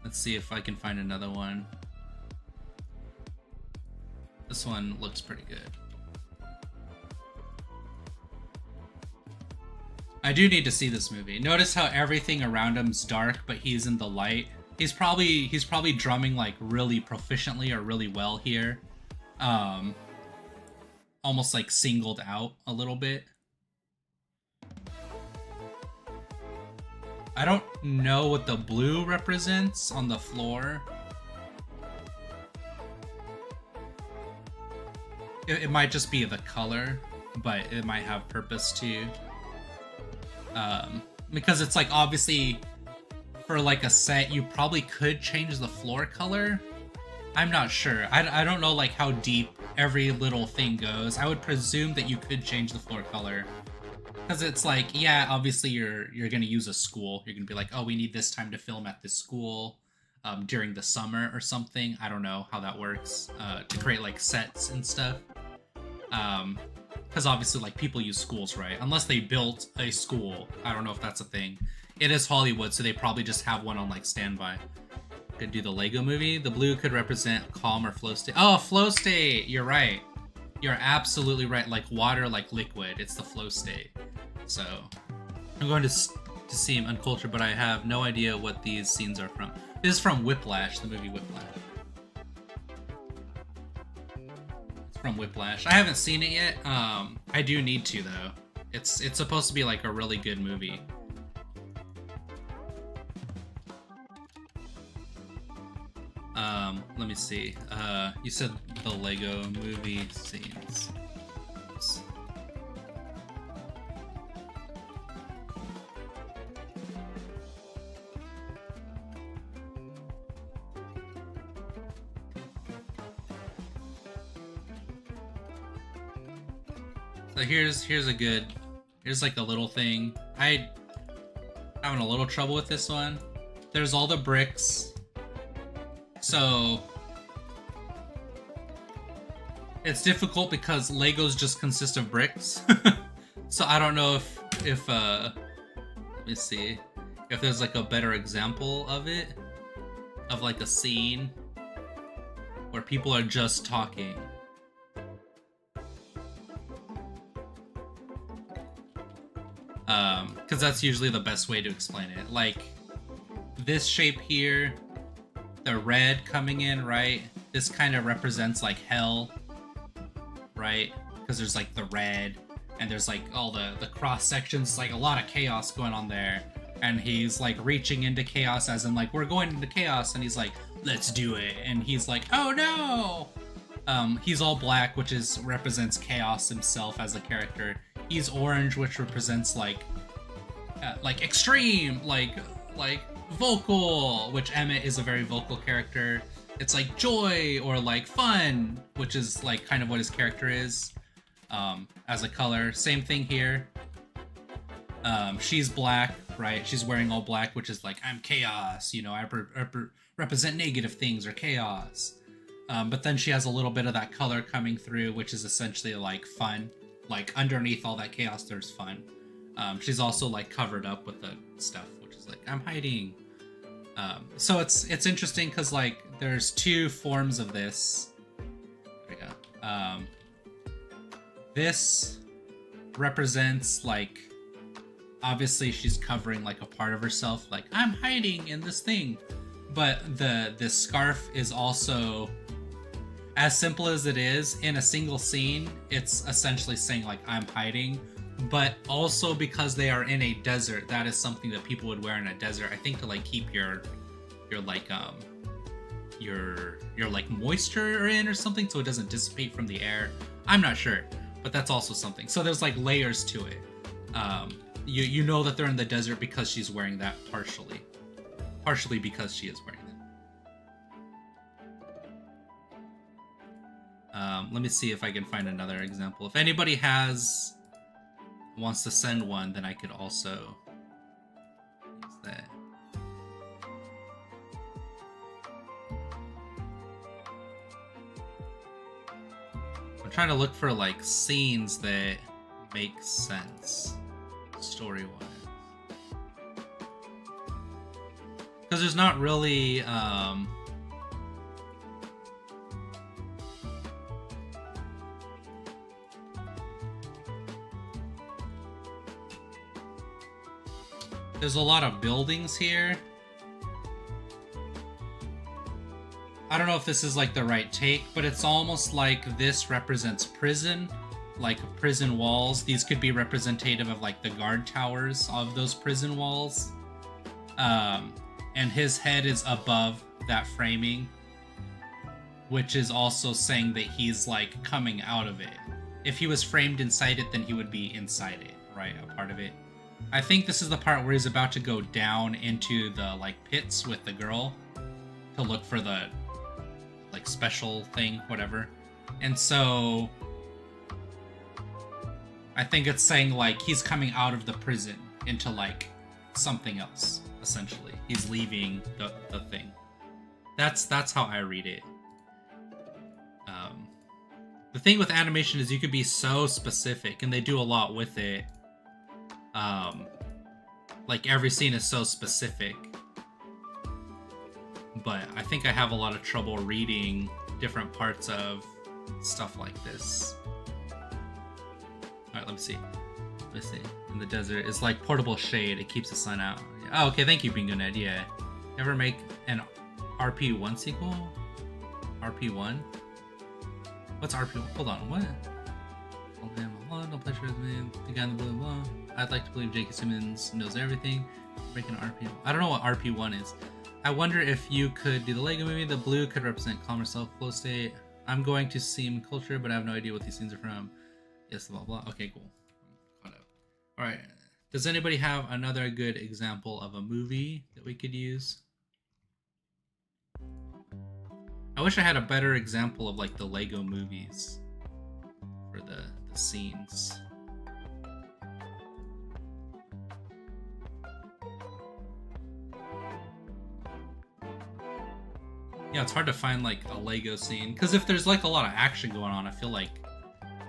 Let's see if I can find another one. This one looks pretty good. I do need to see this movie. Notice how everything around him's dark, but he's in the light. He's probably drumming like really proficiently or really well here. Almost like singled out a little bit. I don't know what the blue represents on the floor. It might just be the color, but it might have purpose too. Because it's like, obviously for like a set, you probably could change the floor color. I'm not sure. I don't know like how deep every little thing goes. I would presume that you could change the floor color. Because it's like, yeah, obviously you're going to use a school. You're going to be like, oh, we need this time to film at this school during the summer or something. I don't know how that works to create like sets and stuff. Because obviously like people use schools, right? Unless they built a school. I don't know if that's a thing. It is Hollywood, so they probably just have one on like standby. Could do the Lego movie. The blue could represent calm or flow state. Oh, flow state! You're right. You're absolutely right. Like water, like liquid. It's the flow state. So, I'm going to see him uncultured, but I have no idea what these scenes are from. This is from Whiplash, the movie Whiplash. It's from Whiplash. I haven't seen it yet. I do need to though. It's supposed to be like a really good movie. Let me see. You said the Lego movie scenes. Oops. So here's like the little thing. I having a little trouble with this one. There's all the bricks. So it's difficult because Legos just consist of bricks. So I don't know if let me see if there's like a better example of it, of like a scene where people are just talking. Because that's usually the best way to explain it. Like this shape here, the red coming in, right? This kind of represents like hell, right? Because there's like the red, and there's like all the cross sections, like a lot of chaos going on there. And he's like reaching into chaos, as in like, we're going into chaos, and he's like, let's do it. And he's like, oh no! He's all black, which represents chaos himself as a character. He's orange, which represents like extreme, like vocal, which Emmett is a very vocal character. It's like joy or like fun, which is like kind of what his character is as a color. Same thing here. She's black, right? She's wearing all black, which is like, I'm chaos, you know, I represent negative things or chaos. But then she has a little bit of that color coming through, which is essentially like fun. Like underneath all that chaos, there's fun. She's also like covered up with the stuff, which is like, I'm hiding. So it's interesting because like there's two forms of this. There we go. This represents like, obviously she's covering like a part of herself, like I'm hiding in this thing. But this scarf is also, as simple as it is, in a single scene, it's essentially saying like I'm hiding. But also because they are in a desert, that is something that people would wear in a desert. I think to like keep your like your like moisture in or something, so it doesn't dissipate from the air. I'm not sure, but that's also something. So there's like layers to it. You know that they're in the desert because she's wearing that partially because she is wearing that. Let me see if I can find another example. If anybody wants to send one, then I could also use that. I'm trying to look for like scenes that make sense story-wise, because there's not really there's a lot of buildings here. I don't know if this is like the right take, but it's almost like this represents prison, like prison walls. These could be representative of like the guard towers of those prison walls. And his head is above that framing, which is also saying that he's like coming out of it. If he was framed inside it, then he would be inside it, right? A part of it. I think this is the part where he's about to go down into the like pits with the girl to look for the like special thing, whatever. And so I think it's saying like he's coming out of the prison into like something else, essentially. He's leaving the thing. That's how I read it. The thing with animation is you could be so specific, and they do a lot with it. Like every scene is so specific, but I think I have a lot of trouble reading different parts of stuff like this. Alright, let me see. Let's see. In the desert, it's like portable shade. It keeps the sun out. Oh, okay. Thank you, Bingo Ned. Yeah. Ever make an RP1 sequel? RP1? What's RP1? Hold on. What? No pleasure with me. The guy in the blue and blah. I'd like to believe J.K. Simmons knows everything. Making an RP. I don't know what RP1 is. I wonder if you could do the Lego movie. The blue could represent calm or self-flow state. I'm going to seem culture, but I have no idea what these scenes are from. Yes, blah blah. Okay, cool. Caught up. All right. Does anybody have another good example of a movie that we could use? I wish I had a better example of like the Lego movies for the scenes. Yeah, it's hard to find like a Lego scene, because if there's like a lot of action going on, I feel like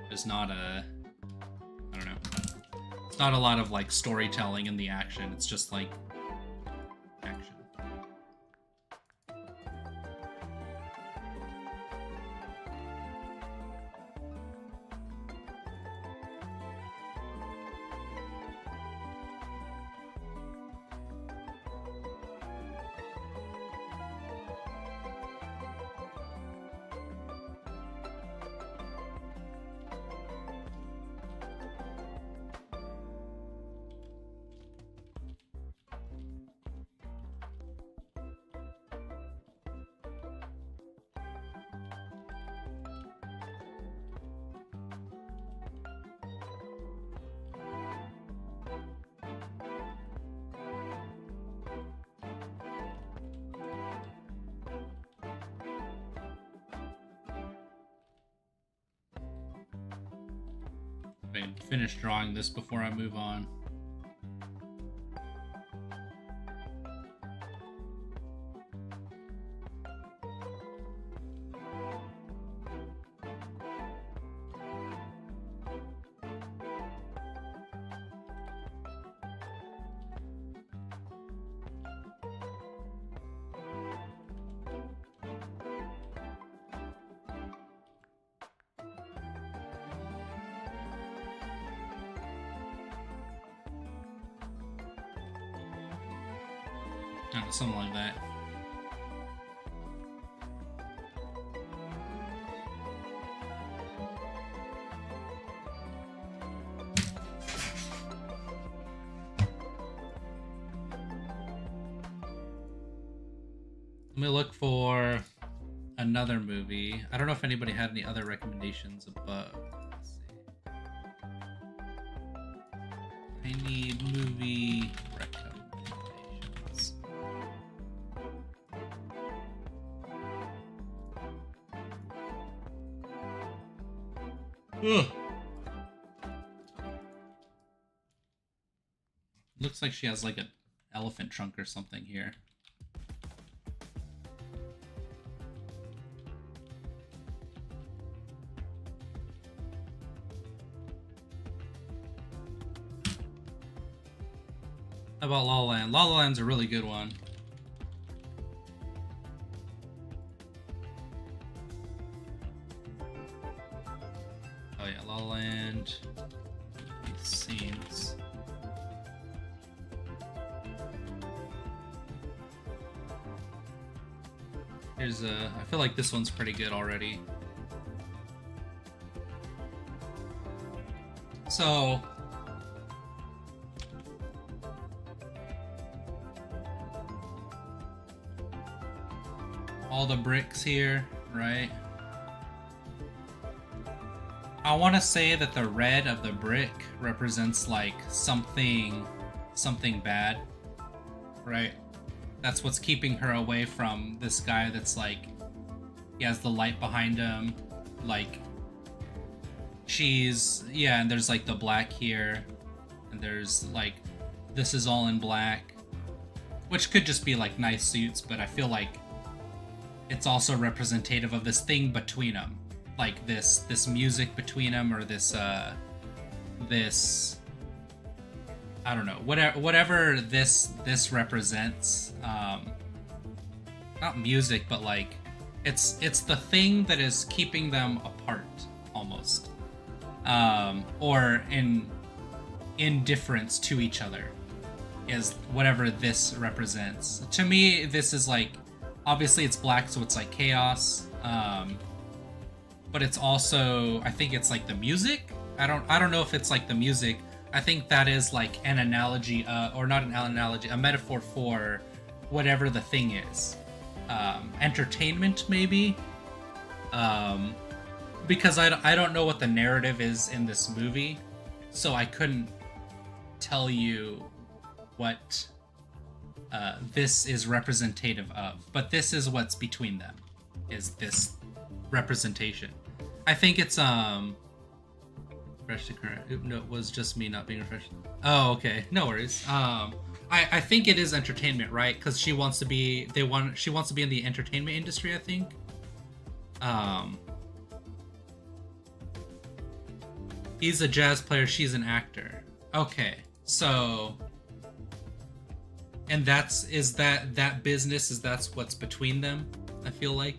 there's not a, I don't know, it's not a lot of like storytelling in the action. It's just like action. I can finish drawing this before I move on. Something like that. Let me look for another movie. I don't know if anybody had any other recommendations above. Let's see. I need movie recommendations. Ugh. Looks like she has like an elephant trunk or something here. How about La La Land? La La Land's a really good one. Oh yeah, La La Land. These scenes. Here's a. I feel like this one's pretty good already. So. All the bricks here, right? I want to say that the red of the brick represents like something bad, right? That's what's keeping her away from this guy that's like, he has the light behind him, like she's, yeah, and there's like the black here, and there's like, this is all in black, which could just be like nice suits, but I feel like it's also representative of this thing between them, like this music between them, or this I don't know, whatever this represents. Not music, but like it's the thing that is keeping them apart almost, or in indifference to each other, is whatever this represents. To me, this is like, obviously it's black, so it's like chaos, but it's also, I think it's like the music. I don't know if it's like the music. I think that is like an analogy, or not an analogy, a metaphor for whatever the thing is. Entertainment, maybe, because I don't know what the narrative is in this movie, so I couldn't tell you what this is representative of, but this is what's between them, is this representation. I think it's refresh to current. Oop, no, it was just me not being refreshed. Oh, okay, no worries. I think it is entertainment, right? Because she wants to be she wants to be in the entertainment industry, I think. He's a jazz player, she's an actor. Okay, so and that business that's what's between them, I feel like.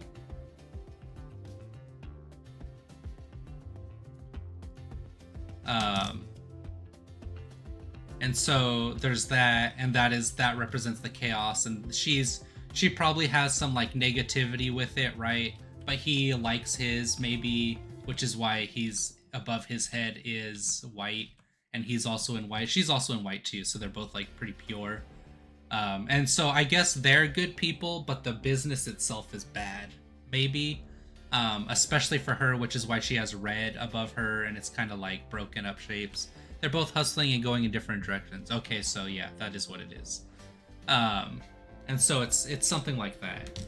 And so there's that, and that represents the chaos, and she probably has some like negativity with it, right? But he likes his, maybe, which is why he's above his head is white, and he's also in white. She's also in white too, so they're both like pretty pure. And so I guess they're good people, but the business itself is bad, maybe. Especially for her, which is why she has red above her, and it's kind of like broken up shapes. They're both hustling and going in different directions. Okay, so yeah, that is what it is. And so it's something like that.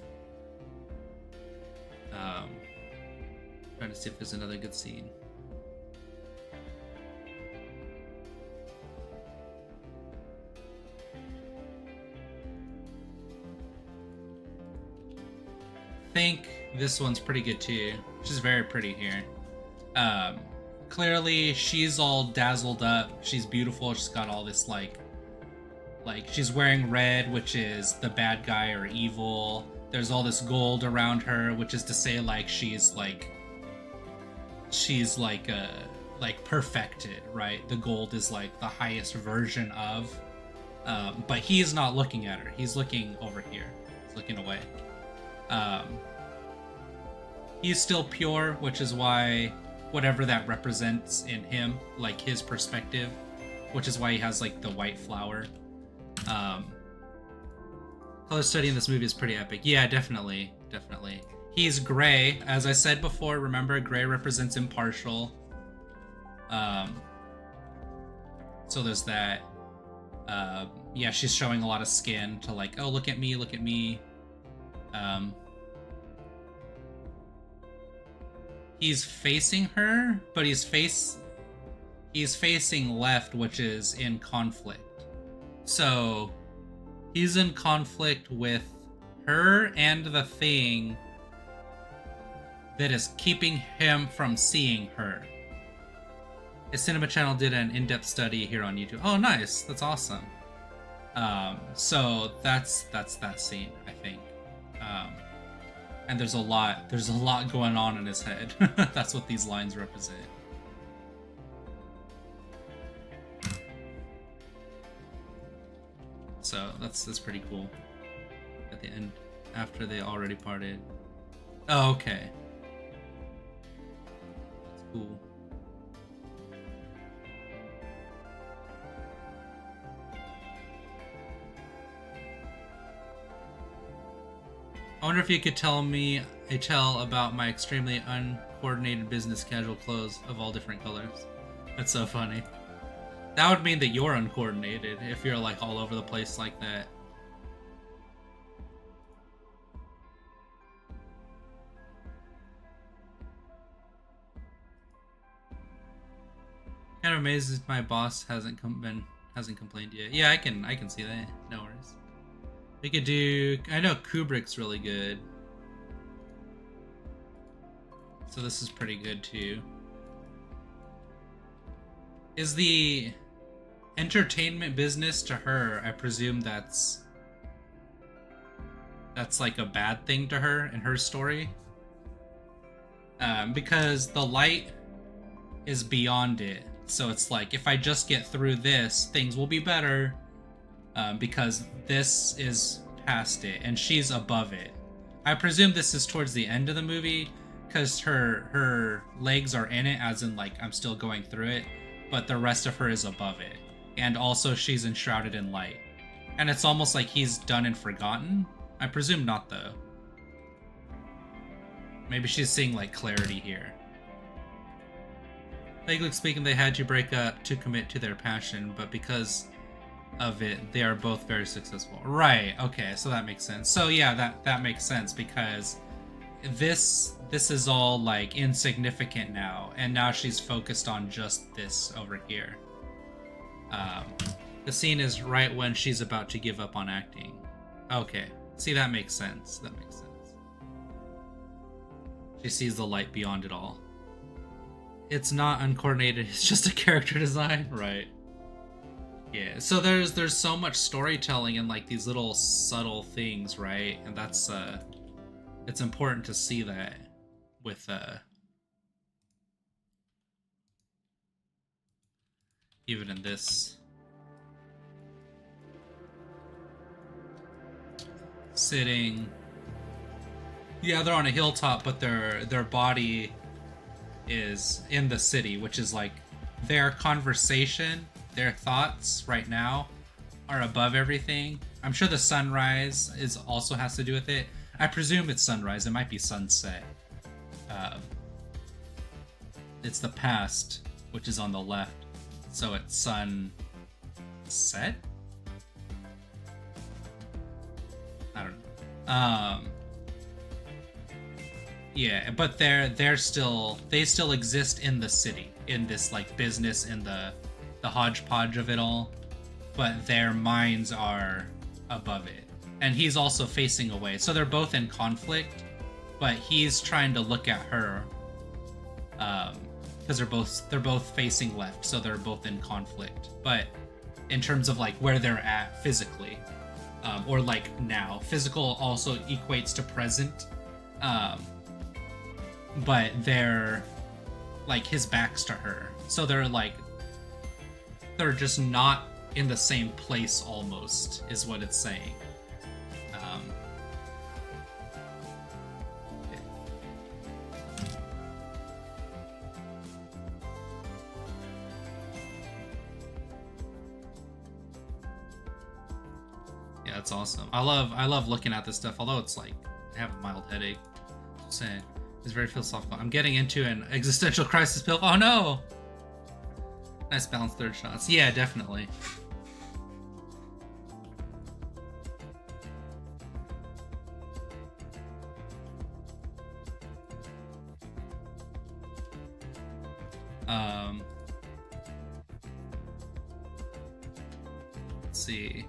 Trying to see if there's another good scene. I think this one's pretty good too. She's very pretty here. Clearly she's all dazzled up. She's beautiful. She's got all this like she's wearing red, which is the bad guy or evil. There's all this gold around her, which is to say like she's like perfected, right? The gold is like the highest version of. But he's not looking at her. He's looking over here. He's looking away. He's still pure, which is why whatever that represents in him, like his perspective, which is why he has like the white flower. Color study in this movie is pretty epic. Yeah, definitely. He's gray, as I said before. Remember, gray represents impartial. So there's that. Yeah, she's showing a lot of skin to like, oh, look at me. He's facing her, but he's facing left, which is in conflict. So he's in conflict with her and the thing that is keeping him from seeing her. A cinema channel did an in-depth study here on YouTube. Oh, nice. That's awesome. So that's that scene, I think. And there's a lot going on in his head. That's what these lines represent. So that's pretty cool. At the end, after they already parted. Oh, okay. That's cool. I wonder if you could tell about my extremely uncoordinated business schedule clothes of all different colors. That's so funny. That would mean that you're uncoordinated if you're like all over the place like that. Kind of amazed that my boss hasn't complained yet. Yeah, I can see that. No worries. We could do... I know Kubrick's really good. So this is pretty good too. Is the entertainment business to her, I presume that's like a bad thing to her in her story? Because the light is beyond it. So it's like, if I just get through this, things will be better. Because this is past it and she's above it. I presume this is towards the end of the movie because her legs are in it, as in like I'm still going through it, but the rest of her is above it. And also she's enshrouded in light. And it's almost like he's done and forgotten. I presume not though. Maybe she's seeing like clarity here. Legally speaking, they had to break up to commit to their passion, but because of it, they are both very successful. Right, okay, so that makes sense. So yeah, that makes sense because this is all like insignificant now, and now she's focused on just this over here. The scene is right when she's about to give up on acting. Okay. See, that makes sense. That makes sense. She sees the light beyond it all. It's not uncoordinated, it's just a character design. Right. Yeah, so there's so much storytelling and like these little subtle things, right? And that's it's important to see that with even in this sitting. Yeah, they're on a hilltop, but their body is in the city, which is like their conversation, their thoughts right now are above everything. I'm sure the sunrise is also has to do with it. I presume it's sunrise. It might be sunset. It's the past, which is on the left, so it's sunset. I don't know. Yeah, but they still exist in the city, in this like business, in the hodgepodge of it all, but their minds are above it. And he's also facing away, so they're both in conflict, but he's trying to look at her, because they're both facing left, so they're both in conflict. But in terms of like where they're at physically, or like now, physical also equates to present. But they're like his back's to her, so they're just not in the same place almost, is what it's saying. Yeah, it's awesome. I love looking at this stuff, although it's like I have a mild headache. Just saying. It's very philosophical. I'm getting into an existential crisis pill. Oh no! Nice balanced third shots. Yeah, definitely. Let's see.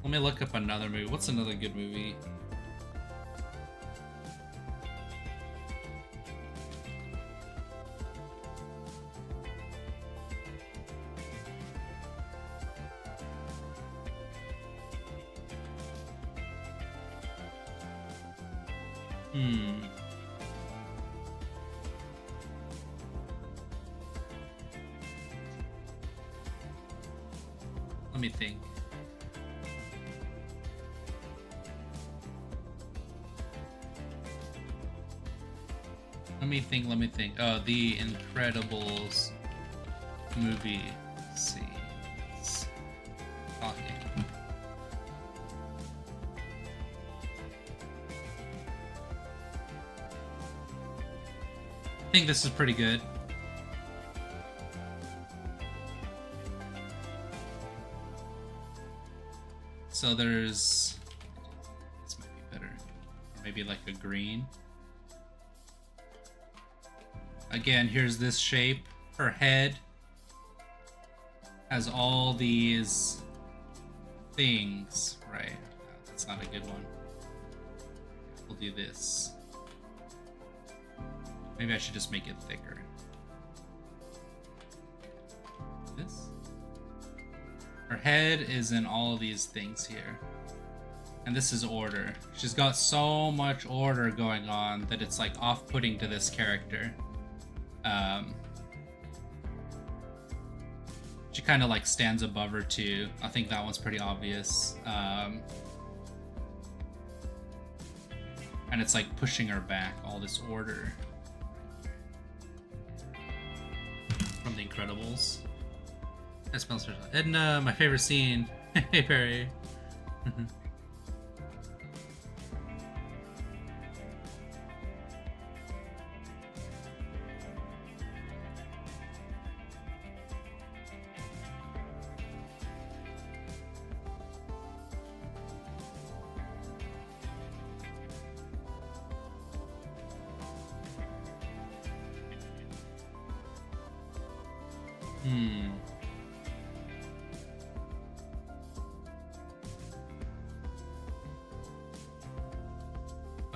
Let me look up another movie. What's another good movie? Let me think. Let me think. Oh, The Incredibles movie scenes. Talking. I think this is pretty good. So there's, this might be better, maybe like a green. Again, here's this shape. Her head has all these things, right? That's not a good one. We'll do this. Maybe I should just make it thicker. This. Her head is in all of these things here. And this is order. She's got so much order going on that it's like off-putting to this character. She kind of like stands above her too. I think that one's pretty obvious. And it's like pushing her back, all this order. From The Incredibles. That smells so good. Edna, my favorite scene. Hey, Perry.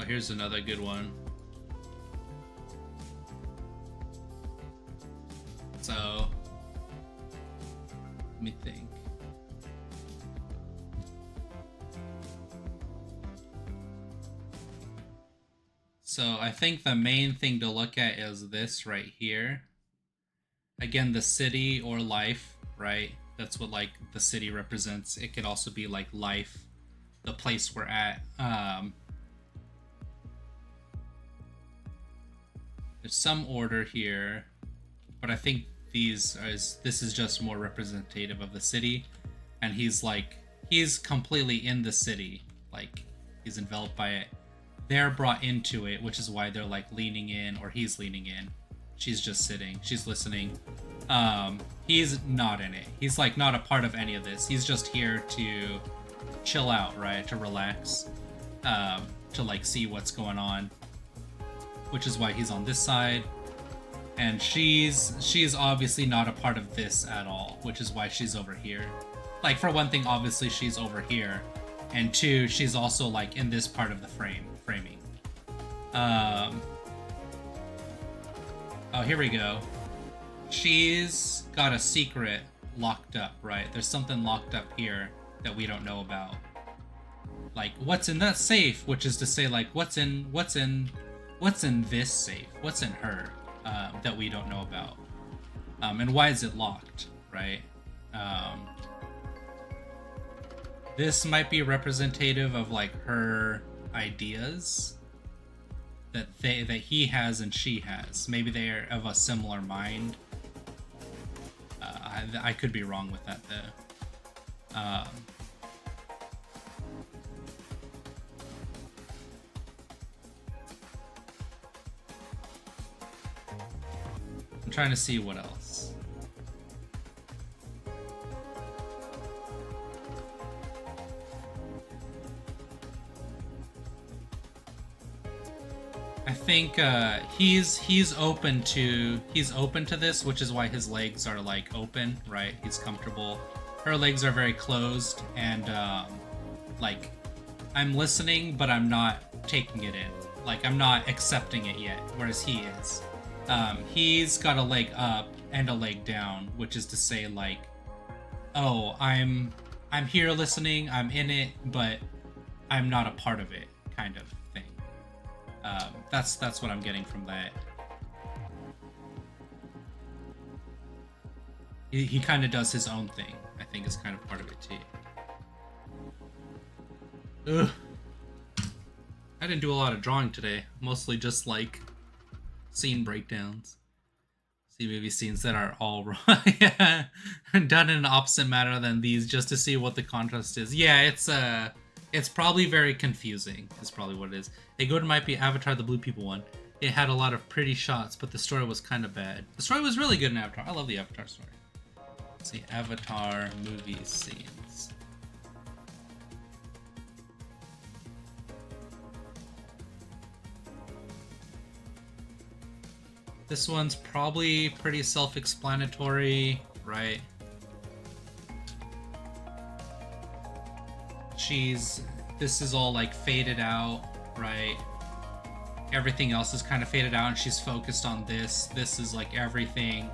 Oh, here's another good one. So, let me think. So I think the main thing to look at is this right here. Again, the city or life, right? That's what like the city represents. It could also be like life, the place we're at. There's some order here, but I think this is just more representative of the city. And he's completely in the city, like he's enveloped by it. They're brought into it, which is why they're like leaning in, or he's leaning in. She's just sitting, she's listening. He's not in it. He's like not a part of any of this. He's just here to chill out, right? To relax, to like see what's going on, which is why he's on this side. And she's obviously not a part of this at all, which is why she's over here. Like, for one thing, obviously she's over here, and two, she's also like in this part of the framing. Oh, here we go. She's got a secret locked up, right? There's something locked up here that we don't know about. Like, what's in that safe? Which is to say, like, what's in this safe? What's in her that we don't know about? And why is it locked, right? This might be representative of like her ideas that he has and she has. Maybe they are of a similar mind. I could be wrong with that though. I'm trying to see what else. I think he's open to this, which is why his legs are like open, right? He's comfortable. Her legs are very closed, and like I'm listening, but I'm not taking it in. Like I'm not accepting it yet, whereas he is. He's got a leg up and a leg down, which is to say, like, oh, I'm here listening, I'm in it, but I'm not a part of it, kind of thing. That's what I'm getting from that. He kind of does his own thing, I think is kind of part of it too. Ugh. I didn't do a lot of drawing today, mostly just like scene breakdowns. See movie scenes that are all wrong. Yeah. Done in an opposite manner than these, just to see what the contrast is. Yeah, it's probably very confusing, is probably what it is. Hey, go to might be Avatar the Blue People one. It had a lot of pretty shots, but the story was kind of bad. The story was really good in Avatar. I love the Avatar story. Let's see, Avatar movie scenes. This one's probably pretty self-explanatory, right? This is all like faded out, right? Everything else is kind of faded out and she's focused on this. This is like everything.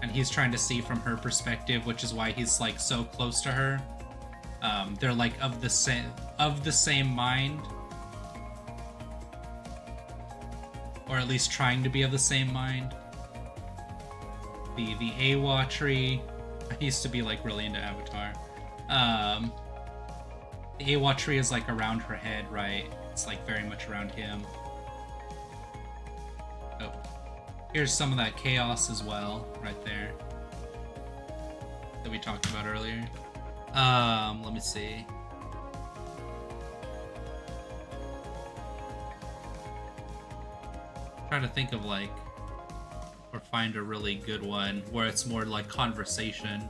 And he's trying to see from her perspective, which is why he's like so close to her. They're like of the same mind. Or at least trying to be of the same mind. The Awa tree. I used to be like really into Avatar. The Awa tree is like around her head, right? It's like very much around him. Oh, here's some of that chaos as well, right there, that we talked about earlier. Let me see. Trying to think of like, or find a really good one where it's more like conversation.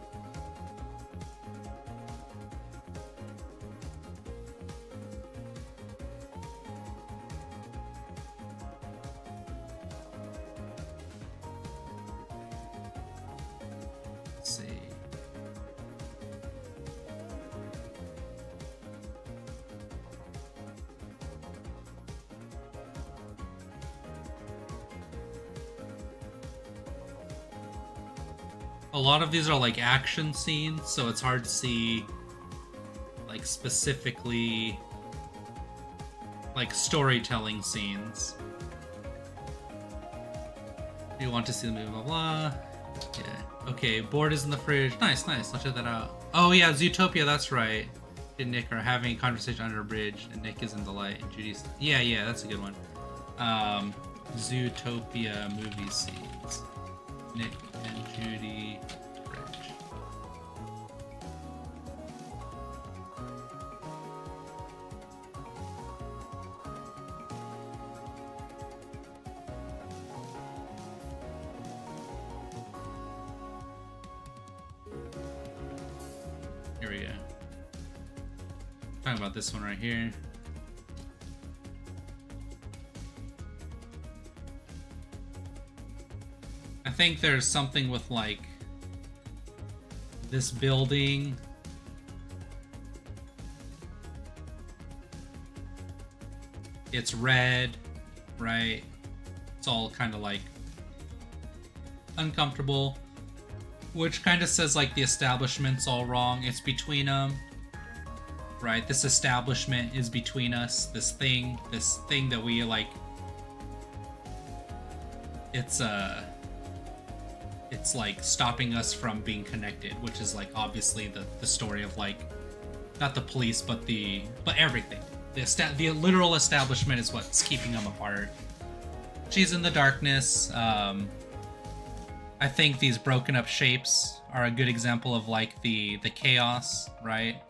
Let's see. A lot of these are like action scenes, so it's hard to see like specifically like storytelling scenes. You want to see the movie, blah blah. Yeah. Okay, board is in the fridge. Nice, nice. Let's check that out. Oh yeah, Zootopia, that's right. Did Nick are having a conversation under a bridge, and Nick is in the light, and Judy's. Yeah, that's a good one. Zootopia movie scenes. Nick and Judy bridge. Here we go. Talking about this one right here. I think there's something with like this building. It's red, right? It's all kind of like uncomfortable, which kind of says like the establishment's all wrong. It's between them, right? This establishment is between us. This thing that we like. It's like stopping us from being connected, which is like obviously the story of like not the police but everything. The literal establishment is what's keeping them apart. She's in the darkness. I think these broken up shapes are a good example of like the chaos, right?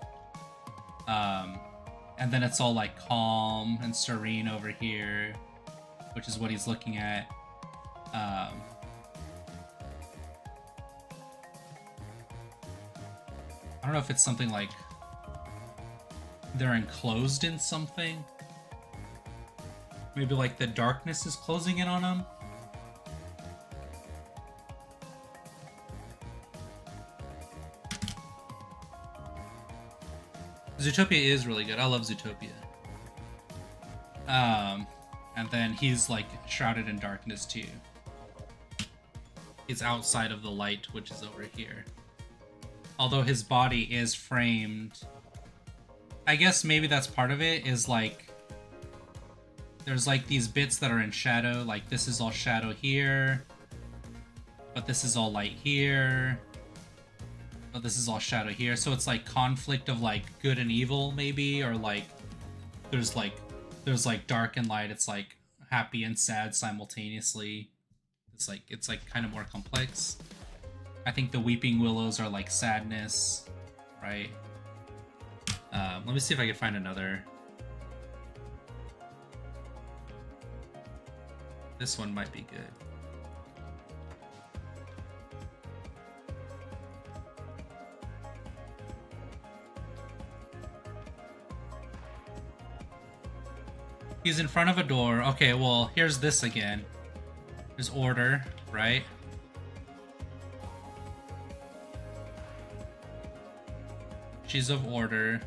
And then it's all like calm and serene over here, which is what he's looking at. I don't know if it's something like they're enclosed in something. Maybe like the darkness is closing in on them. Zootopia is really good. I love Zootopia. And then he's like shrouded in darkness too. He's outside of the light, which is over here. Although his body is framed. I guess maybe that's part of it, is like there's like these bits that are in shadow, like this is all shadow here, but this is all light here, but this is all shadow here. So it's like conflict of like good and evil maybe, or like there's like dark and light. It's like happy and sad simultaneously. It's like kind of more complex. I think the weeping willows are like sadness, right? Let me see if I can find another. This one might be good. He's in front of a door. Okay, well, here's this again. There's order, right? She's of order.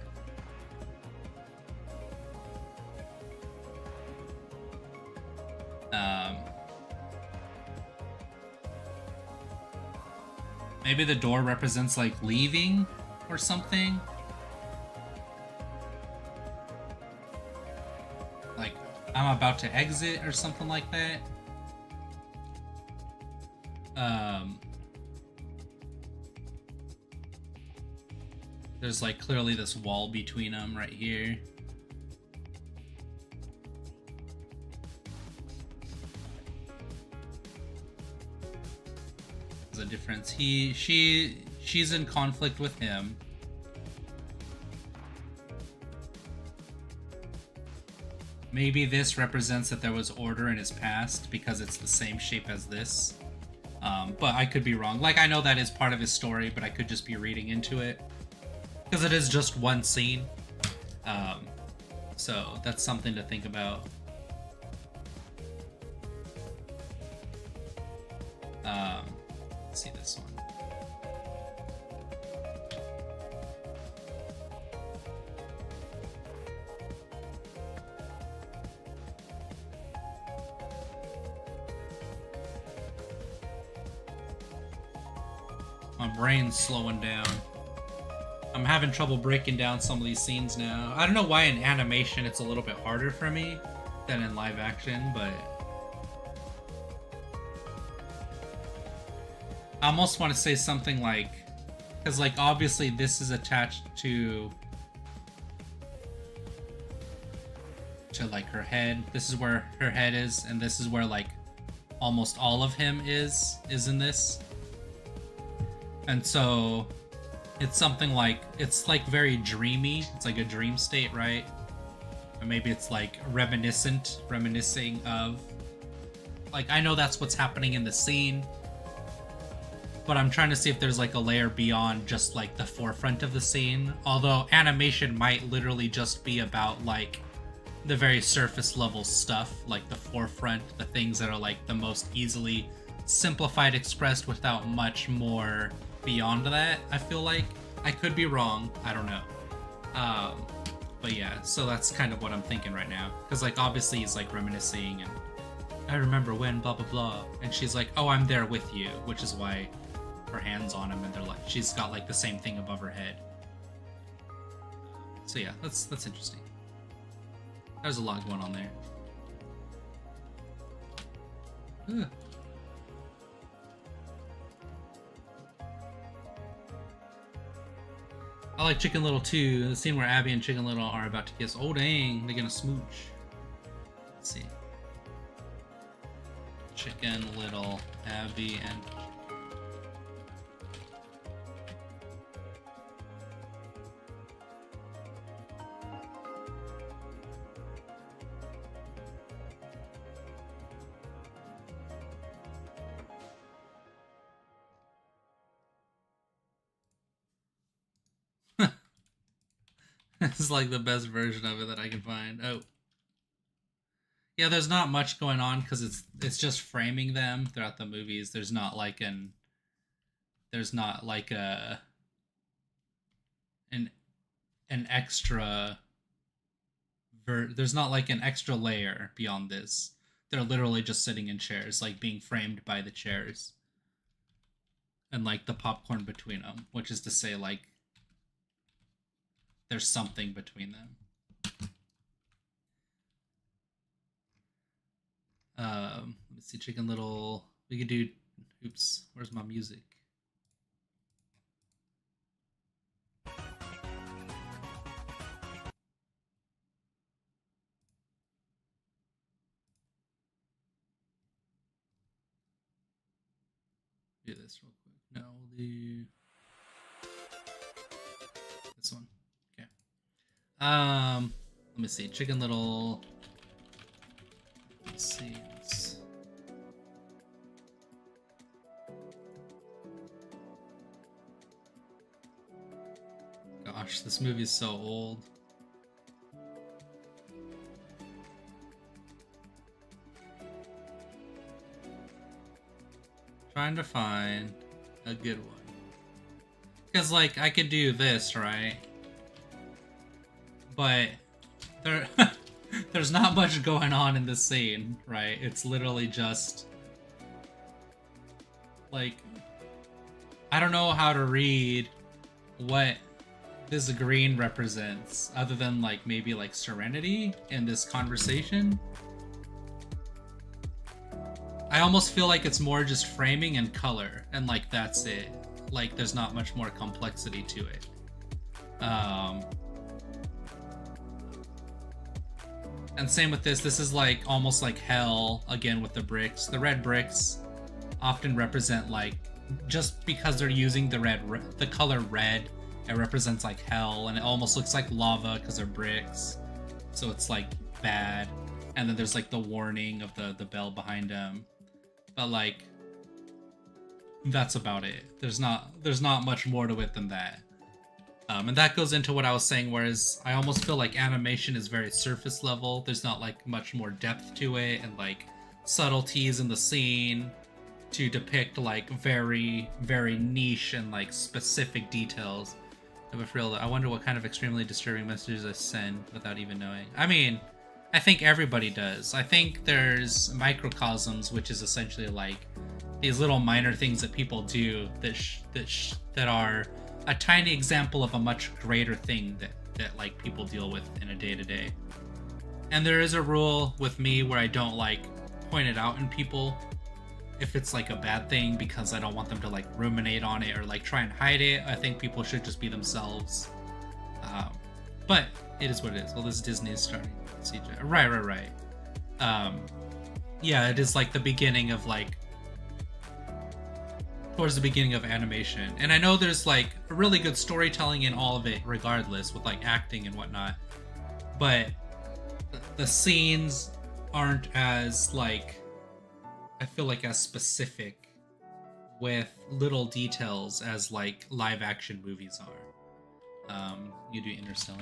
Maybe the door represents like leaving or something. Like I'm about to exit or something like that. There's like clearly this wall between them right here. There's a difference. She's in conflict with him. Maybe this represents that there was order in his past because it's the same shape as this. But I could be wrong. Like, I know that is part of his story, but I could just be reading into it. Because it is just one scene. So that's something to think about. Let's see this one. My brain's slowing down. I'm having trouble breaking down some of these scenes now. I don't know why in animation it's a little bit harder for me than in live action, but I almost want to say something like, because like obviously this is attached to like her head. This is where her head is, and this is where like almost all of him is in this. And so it's something like, it's like very dreamy. It's like a dream state, right? Or maybe it's like reminiscing of, like, I know that's what's happening in the scene, but I'm trying to see if there's like a layer beyond just like the forefront of the scene. Although animation might literally just be about like the very surface level stuff, like the forefront, the things that are like the most easily simplified, expressed without much more beyond that. I feel like I could be wrong. I don't know. But yeah, so that's kind of what I'm thinking right now. Because like obviously he's like reminiscing and I remember when blah blah blah, and she's like, oh, I'm there with you, which is why her hands on him and they're like, she's got like the same thing above her head. So yeah, that's interesting. There's a lot going on there. Ugh. I like Chicken Little too. The scene where Abby and Chicken Little are about to kiss. Oh dang, they're gonna smooch. Let's see. Chicken Little, Abby, and this is like the best version of it that I can find. Oh. Yeah, there's not much going on because it's just framing them throughout the movies. There's not like an extra there's not like an extra layer beyond this. They're literally just sitting in chairs, like being framed by the chairs. And like the popcorn between them, which is to say like there's something between them. Let's see, Chicken Little. We could do. Oops, where's my music? Do this real quick. No, we'll do this one. Okay. Let me see. Chicken Little. Let's see. Gosh, this movie is so old. Trying to find a good one. Because, like, I could do this, right? But there's not much going on in this scene, right? It's literally just like, I don't know how to read what this green represents other than like maybe like serenity in this conversation. I almost feel like it's more just framing and color and like that's it. Like there's not much more complexity to it. And same with this. This is like almost like hell again with the bricks. The red bricks often represent like, just because they're using the color red, it represents like hell, and it almost looks like lava because they're bricks. So it's like bad. And then there's like the warning of the bell behind them. But like that's about it. There's not much more to it than that. And that goes into what I was saying, whereas I almost feel like animation is very surface level. There's not like much more depth to it and like subtleties in the scene to depict like very, very niche and like specific details of a real. I wonder what kind of extremely disturbing messages I send without even knowing. I mean, I think everybody does. I think there's microcosms, which is essentially like these little minor things that people do that are a tiny example of a much greater thing that like people deal with in a day-to-day. And there is a rule with me where I don't like point it out in people if it's like a bad thing, because I don't want them to like ruminate on it or like try and hide it. I think people should just be themselves. But it is what it is. Well, this Disney is starting CJ. Right. Yeah, it is like the beginning of like towards the beginning of animation. And I know there's like really good storytelling in all of it regardless, with like acting and whatnot. But the scenes aren't as like, I feel like as specific with little details as like live action movies are. You do Interstellar.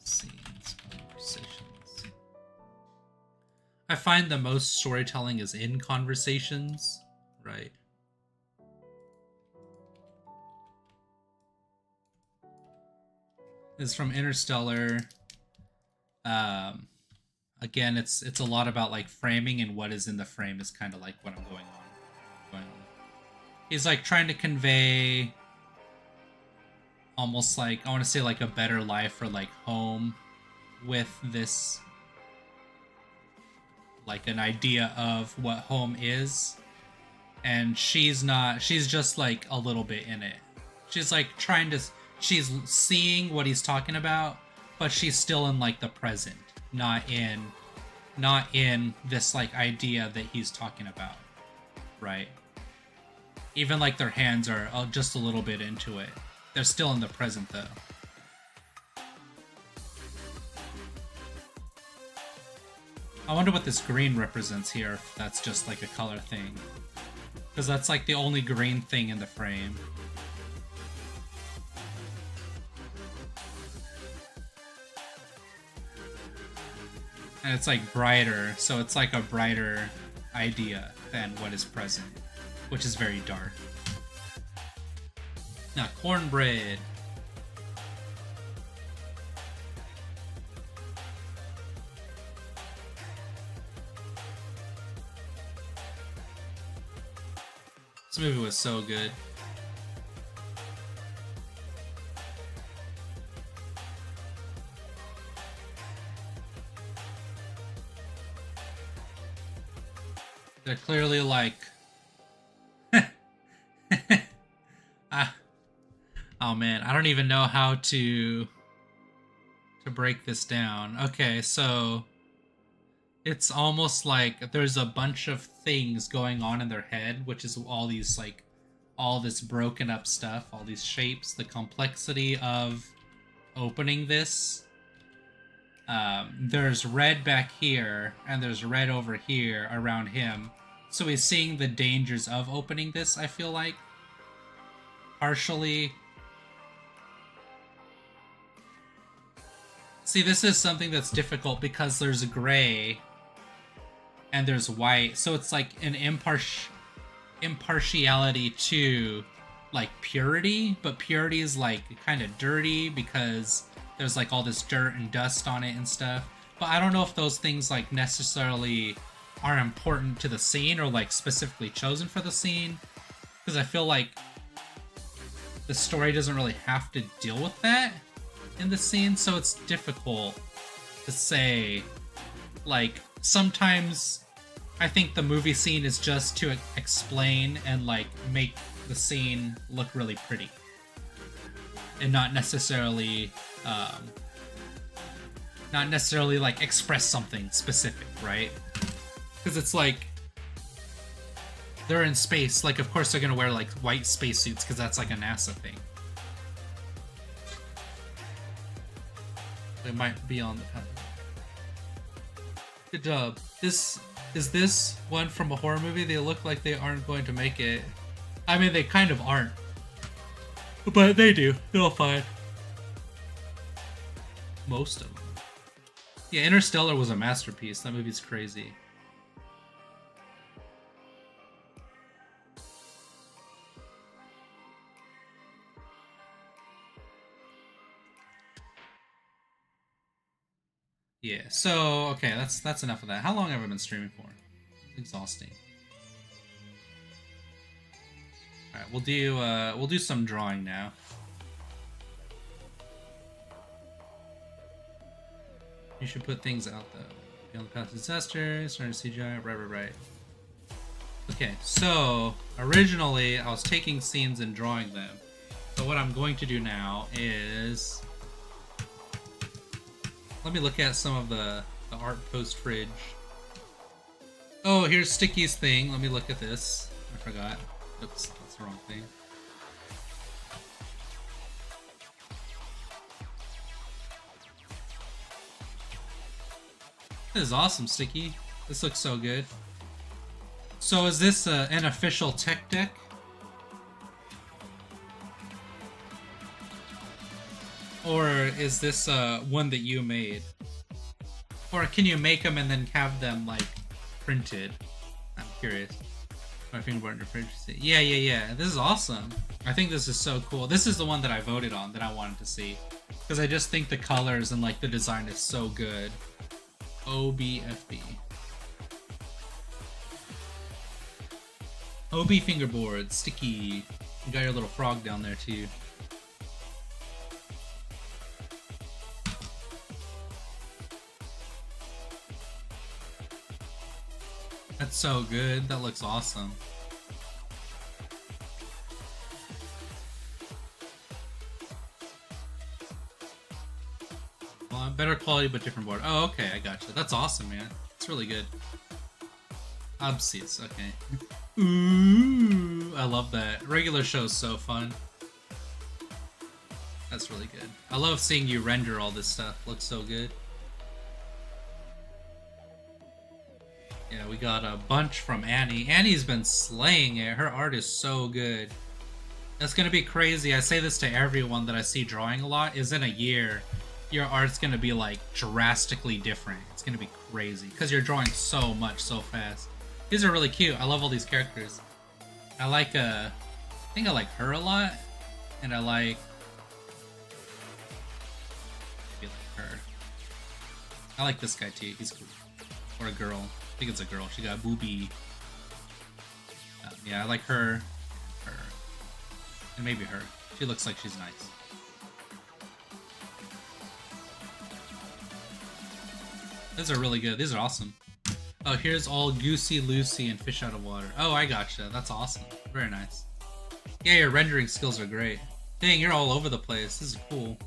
Scenes, conversations. I find the most storytelling is in conversations, right? This is from Interstellar. Again, it's a lot about like framing, and what is in the frame is kind of like what I'm going on. He's like trying to convey almost like, I want to say like a better life or like home with this, like an idea of what home is. And she's just like a little bit in it. She's like she's seeing what he's talking about, but she's still in like the present, not in this like idea that he's talking about, right? Even like their hands are just a little bit into it. They're still in the present though. I wonder what this green represents here, if that's just like a color thing. Because that's like the only green thing in the frame. And it's like brighter, so it's like a brighter idea than what is present, which is very dark. Now, cornbread. This movie was so good. They're clearly like... Oh man, I don't even know how to break this down. Okay, so it's almost like there's a bunch of things going on in their head, which is all these like all this broken up stuff, all these shapes, the complexity of opening this. There's red back here, and there's red over here around him. So he's seeing the dangers of opening this, I feel like. Partially. See, this is something that's difficult because there's gray and there's white. So it's like an impartiality to like purity, but purity is like kind of dirty because there's like all this dirt and dust on it and stuff. But I don't know if those things like necessarily are important to the scene or like specifically chosen for the scene, because I feel like the story doesn't really have to deal with that in the scene, so it's difficult to say. Like, sometimes I think the movie scene is just to explain and like make the scene look really pretty, and not necessarily like express something specific, right? Because it's like they're in space, like of course they're gonna wear like white spacesuits because that's like a NASA thing. They might be on the panel. Good job. Is this one from a horror movie? They look like they aren't going to make it. I mean, they kind of aren't, but they do. They'll fine. Most of them. Yeah, Interstellar was a masterpiece. That movie's crazy. Yeah. So okay, that's enough of that. How long have I been streaming for? Exhausting. All right, we'll do some drawing now. You should put things out though. Beyond the past disaster, starting CGI. Right. Okay, so originally I was taking scenes and drawing them. So what I'm going to do now is let me look at some of the art post fridge. Oh, here's Sticky's thing. Let me look at this. I forgot. Oops, that's the wrong thing. This is awesome, Sticky. This looks so good. So is this an official tech deck? Or is this one that you made? Or can you make them and then have them like printed? I'm curious. My fingerboard interface. Yeah. This is awesome. I think this is so cool. This is the one that I voted on that I wanted to see. Because I just think the colors and like the design is so good. OBFB. OB fingerboard, Sticky. You got your little frog down there too. That's so good. That looks awesome. Well, better quality but different board. Oh, okay, I gotcha. That's awesome, man. It's really good. Obsies, okay. Ooh, I love that. Regular show's so fun. That's really good. I love seeing you render all this stuff. Looks so good. Yeah, we got a bunch from Annie. Annie's been slaying it. Her art is so good. That's gonna be crazy. I say this to everyone that I see drawing a lot, is in a year, your art's gonna be like drastically different. It's gonna be crazy because you're drawing so much so fast. These are really cute. I love all these characters. I like I think I like her a lot, and I like her. I like this guy too. He's cool. Or a girl. I think it's a girl. She got booby. Yeah, I like her, and maybe her. She looks like she's nice. These are really good. These are awesome. Oh, here's all Goosey, Lucy, and Fish Out of Water. Oh, I gotcha. That's awesome. Very nice. Yeah, your rendering skills are great. Dang, you're all over the place. This is cool.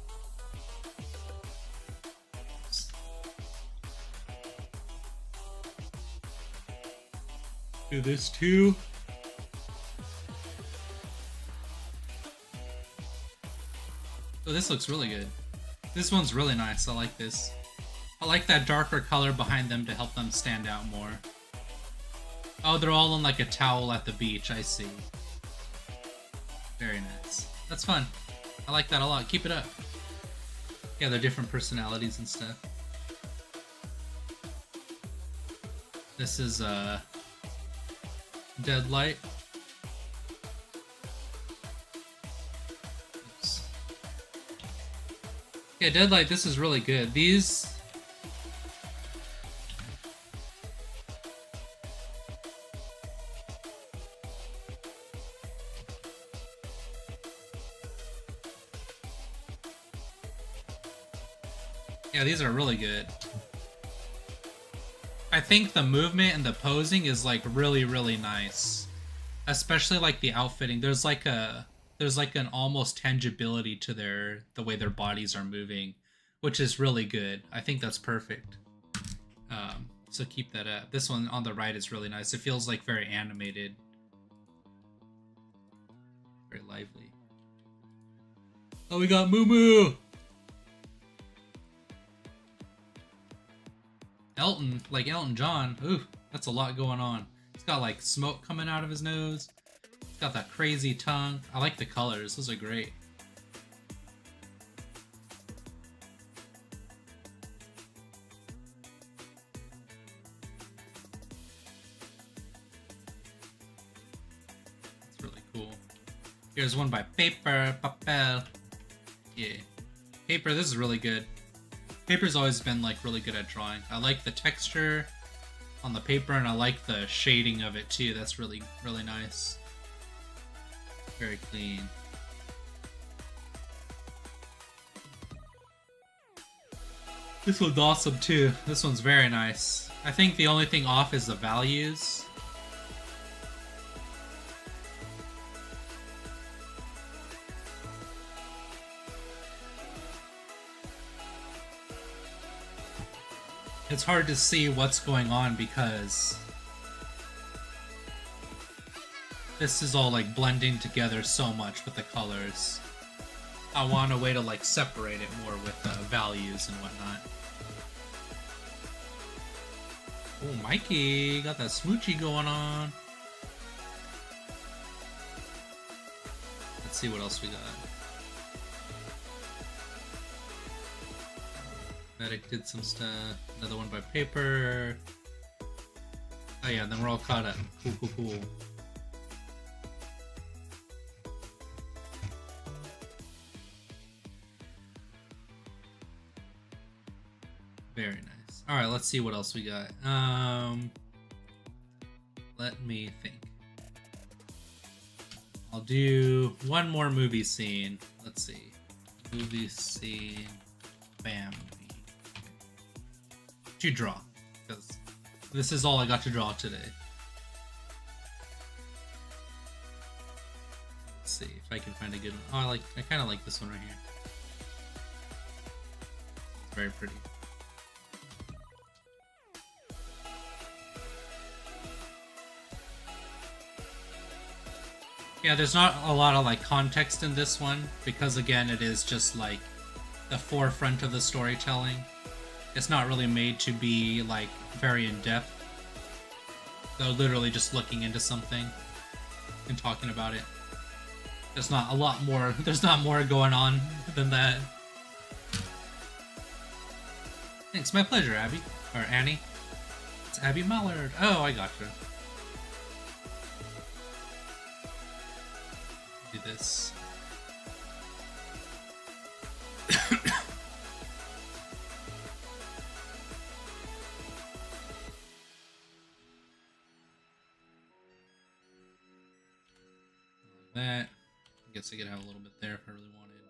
Do this too. Oh, this looks really good. This one's really nice. I like this. I like that darker color behind them to help them stand out more. Oh, they're all on like a towel at the beach. I see. Very nice. That's fun. I like that a lot. Keep it up. Yeah, they're different personalities and stuff. This is Deadlight. Oops. Yeah, Deadlight, this is really good. These... Yeah, these are really good. I think the movement and the posing is like really, really nice. Especially like the outfitting. There's like an almost tangibility to the way their bodies are moving, which is really good. I think that's perfect. So keep that up. This one on the right is really nice. It feels like very animated. Very lively. Oh, we got Moo Moo! Elton, like Elton John. Ooh, that's a lot going on. He's got like smoke coming out of his nose. He's got that crazy tongue. I like the colors. Those are great. That's really cool. Here's one by Paper Papel. Yeah. Paper, this is really good. Paper's always been like really good at drawing. I like the texture on the paper, and I like the shading of it too. That's really, really nice. Very clean. This one's awesome too. This one's very nice. I think the only thing off is the values. It's hard to see what's going on because this is all like blending together so much with the colors. I want a way to like separate it more with values and whatnot. Oh, Mikey got that smoochy going on. Let's see what else we got. Medic did some stuff. Another one by paper. Oh yeah, then we're all caught up. Cool, cool, cool. Very nice. All right, let's see what else we got. Let me think. I'll do one more movie scene. Let's see. Movie scene. Bam. You draw, because this is all I got to draw today. Let's see if I can find a good one. Oh, I kind of like this one right here. It's very pretty. Yeah, there's not a lot of like context in this one because again, it is just like the forefront of the storytelling. It's not really made to be like very in depth. They're literally just looking into something and talking about it. There's not a lot more. There's not more going on than that. Thanks, my pleasure, Abby or Annie. It's Abby Mallard. Oh, I gotcha. Do this. That. I guess I could have a little bit there if I really wanted.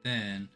And then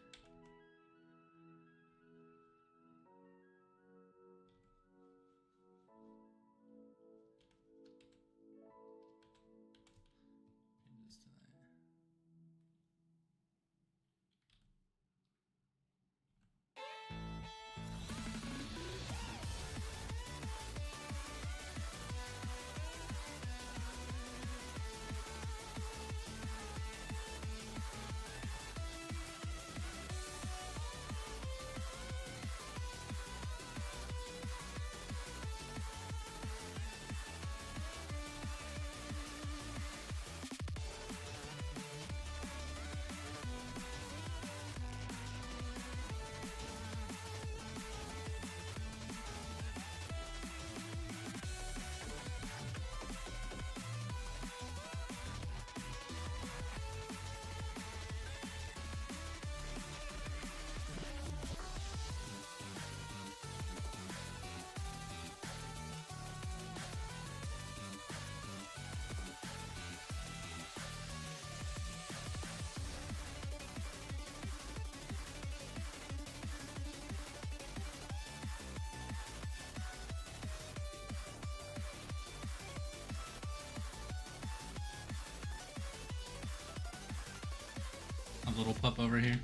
a little pup over here.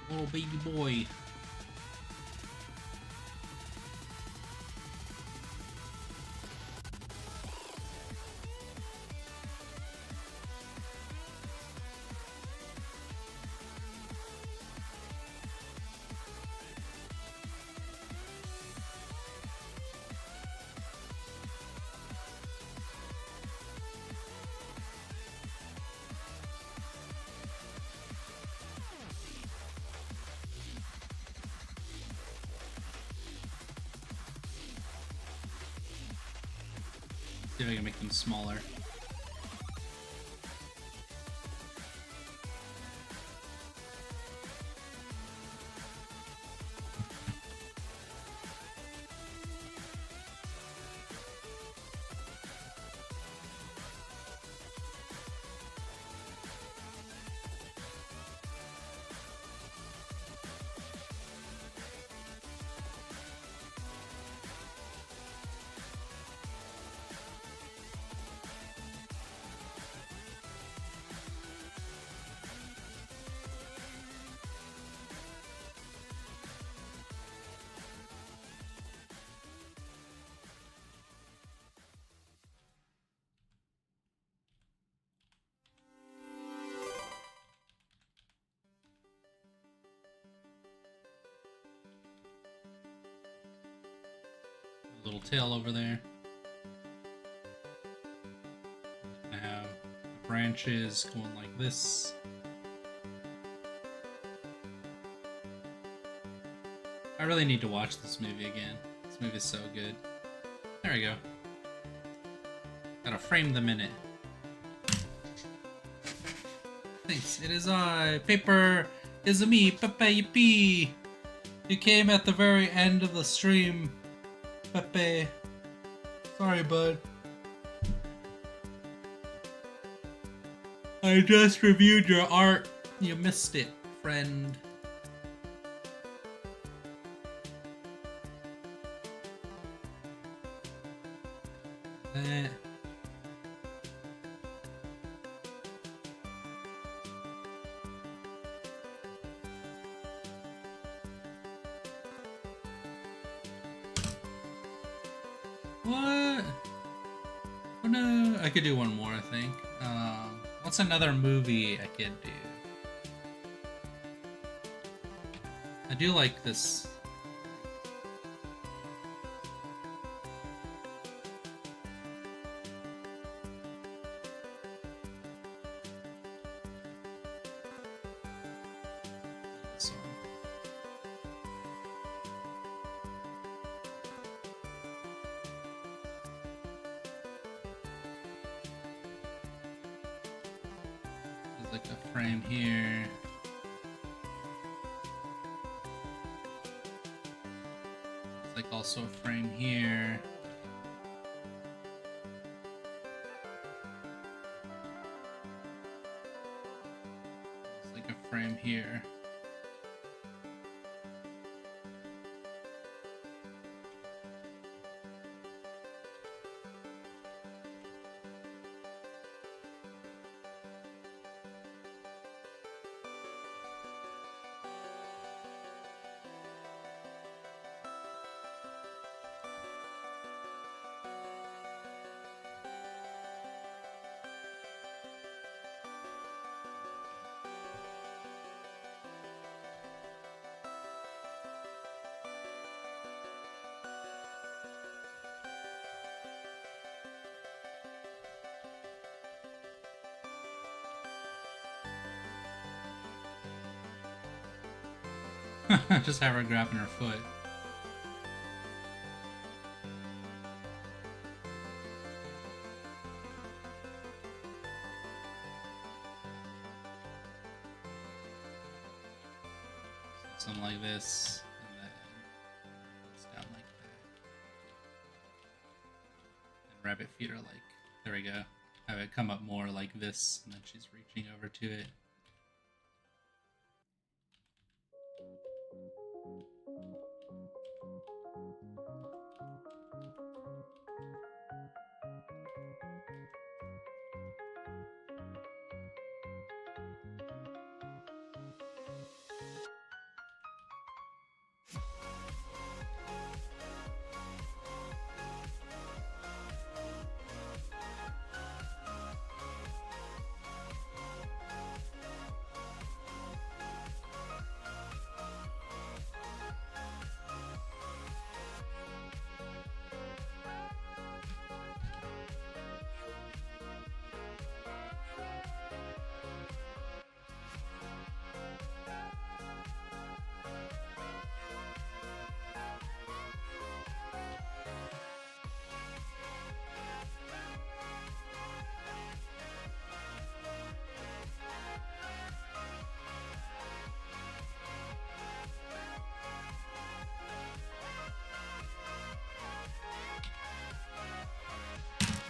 Little baby boy. See if I can make them smaller. little tail over there. I have branches going like this. I really need to watch this movie again. This movie's so good. There we go. Gotta frame them in it. Thanks. It is I. Paper is a me. Pepe yippee. You came at the very end of the stream, Pepe. Sorry, bud. I just reviewed your art. You missed it, friend. What? Oh no, I could do one more, I think. What's another movie I could do? I do like this. This one. There's like a frame here. There's like also a frame here. There's like a frame here. Just have her grabbing her foot. Something like this, and then it's down like that. And rabbit feet are like, there we go. Have it come up more like this, and then she's reaching over to it.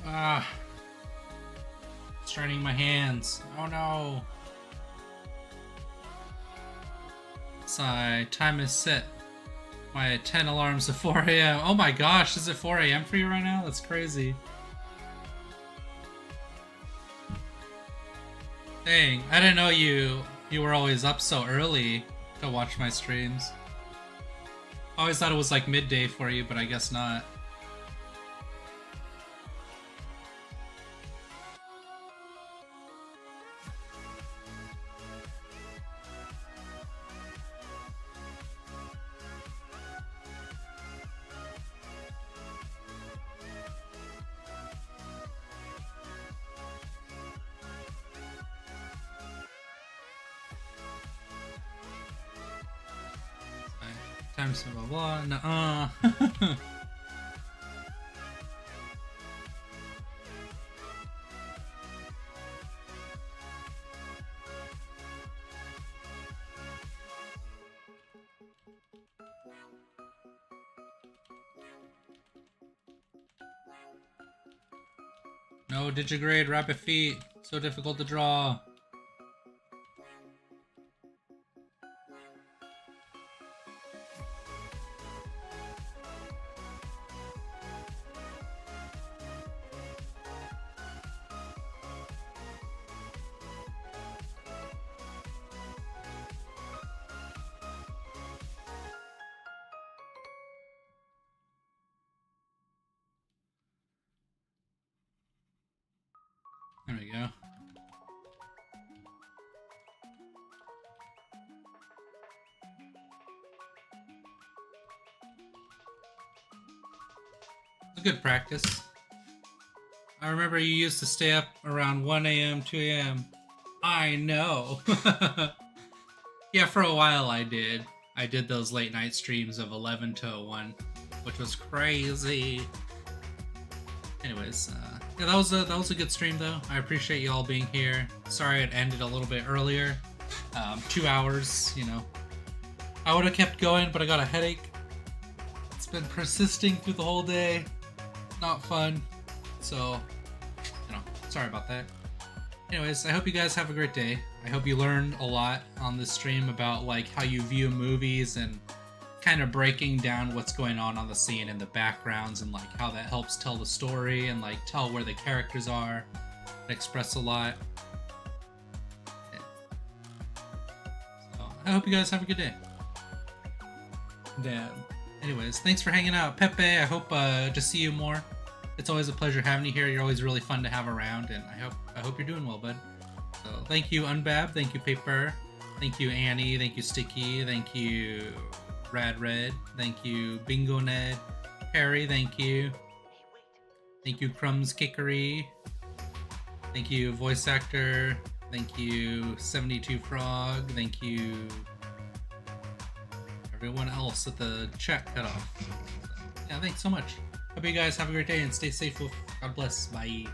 Ah, straining my hands. Oh no. Sigh, time is set. My 10 alarms at 4 a.m. Oh my gosh, is it 4 a.m. for you right now? That's crazy. Dang, I didn't know you were always up so early to watch my streams. I always thought it was like midday for you, but I guess not. Times blah blah blah. Nuh-uh. No digigrade rabbit feet. So difficult to draw. There we go. It's a good practice. I remember you used to stay up around 1 a.m., 2 a.m. I know. Yeah, for a while I did. I did those late night streams of 11 to 1, which was crazy. Anyways, yeah, that was a good stream though. I appreciate you all being here. Sorry it ended a little bit earlier. 2 hours, you know. I would have kept going, but I got a headache. It's been persisting through the whole day. Not fun. So, you know, sorry about that. Anyways, I hope you guys have a great day. I hope you learned a lot on this stream about like how you view movies and kind of breaking down what's going on the scene and the backgrounds and like how that helps tell the story and like tell where the characters are and express a lot. Yeah. So I hope you guys have a good day. And, anyways, thanks for hanging out, Pepe. I hope to see you more. It's always a pleasure having you here. You're always really fun to have around, and I hope you're doing well, bud. So thank you, Unbab. Thank you, Paper. Thank you, Annie. Thank you, Sticky. Thank you, Rad Red. Thank you, Bingo Ned. Harry, thank you. Thank you, Crumbs Kickery. Thank you, Voice Actor. Thank you, 72 Frog. Thank you, everyone else that the chat cut off. So, yeah, thanks so much. Hope you guys have a great day and stay safe. God bless. Bye.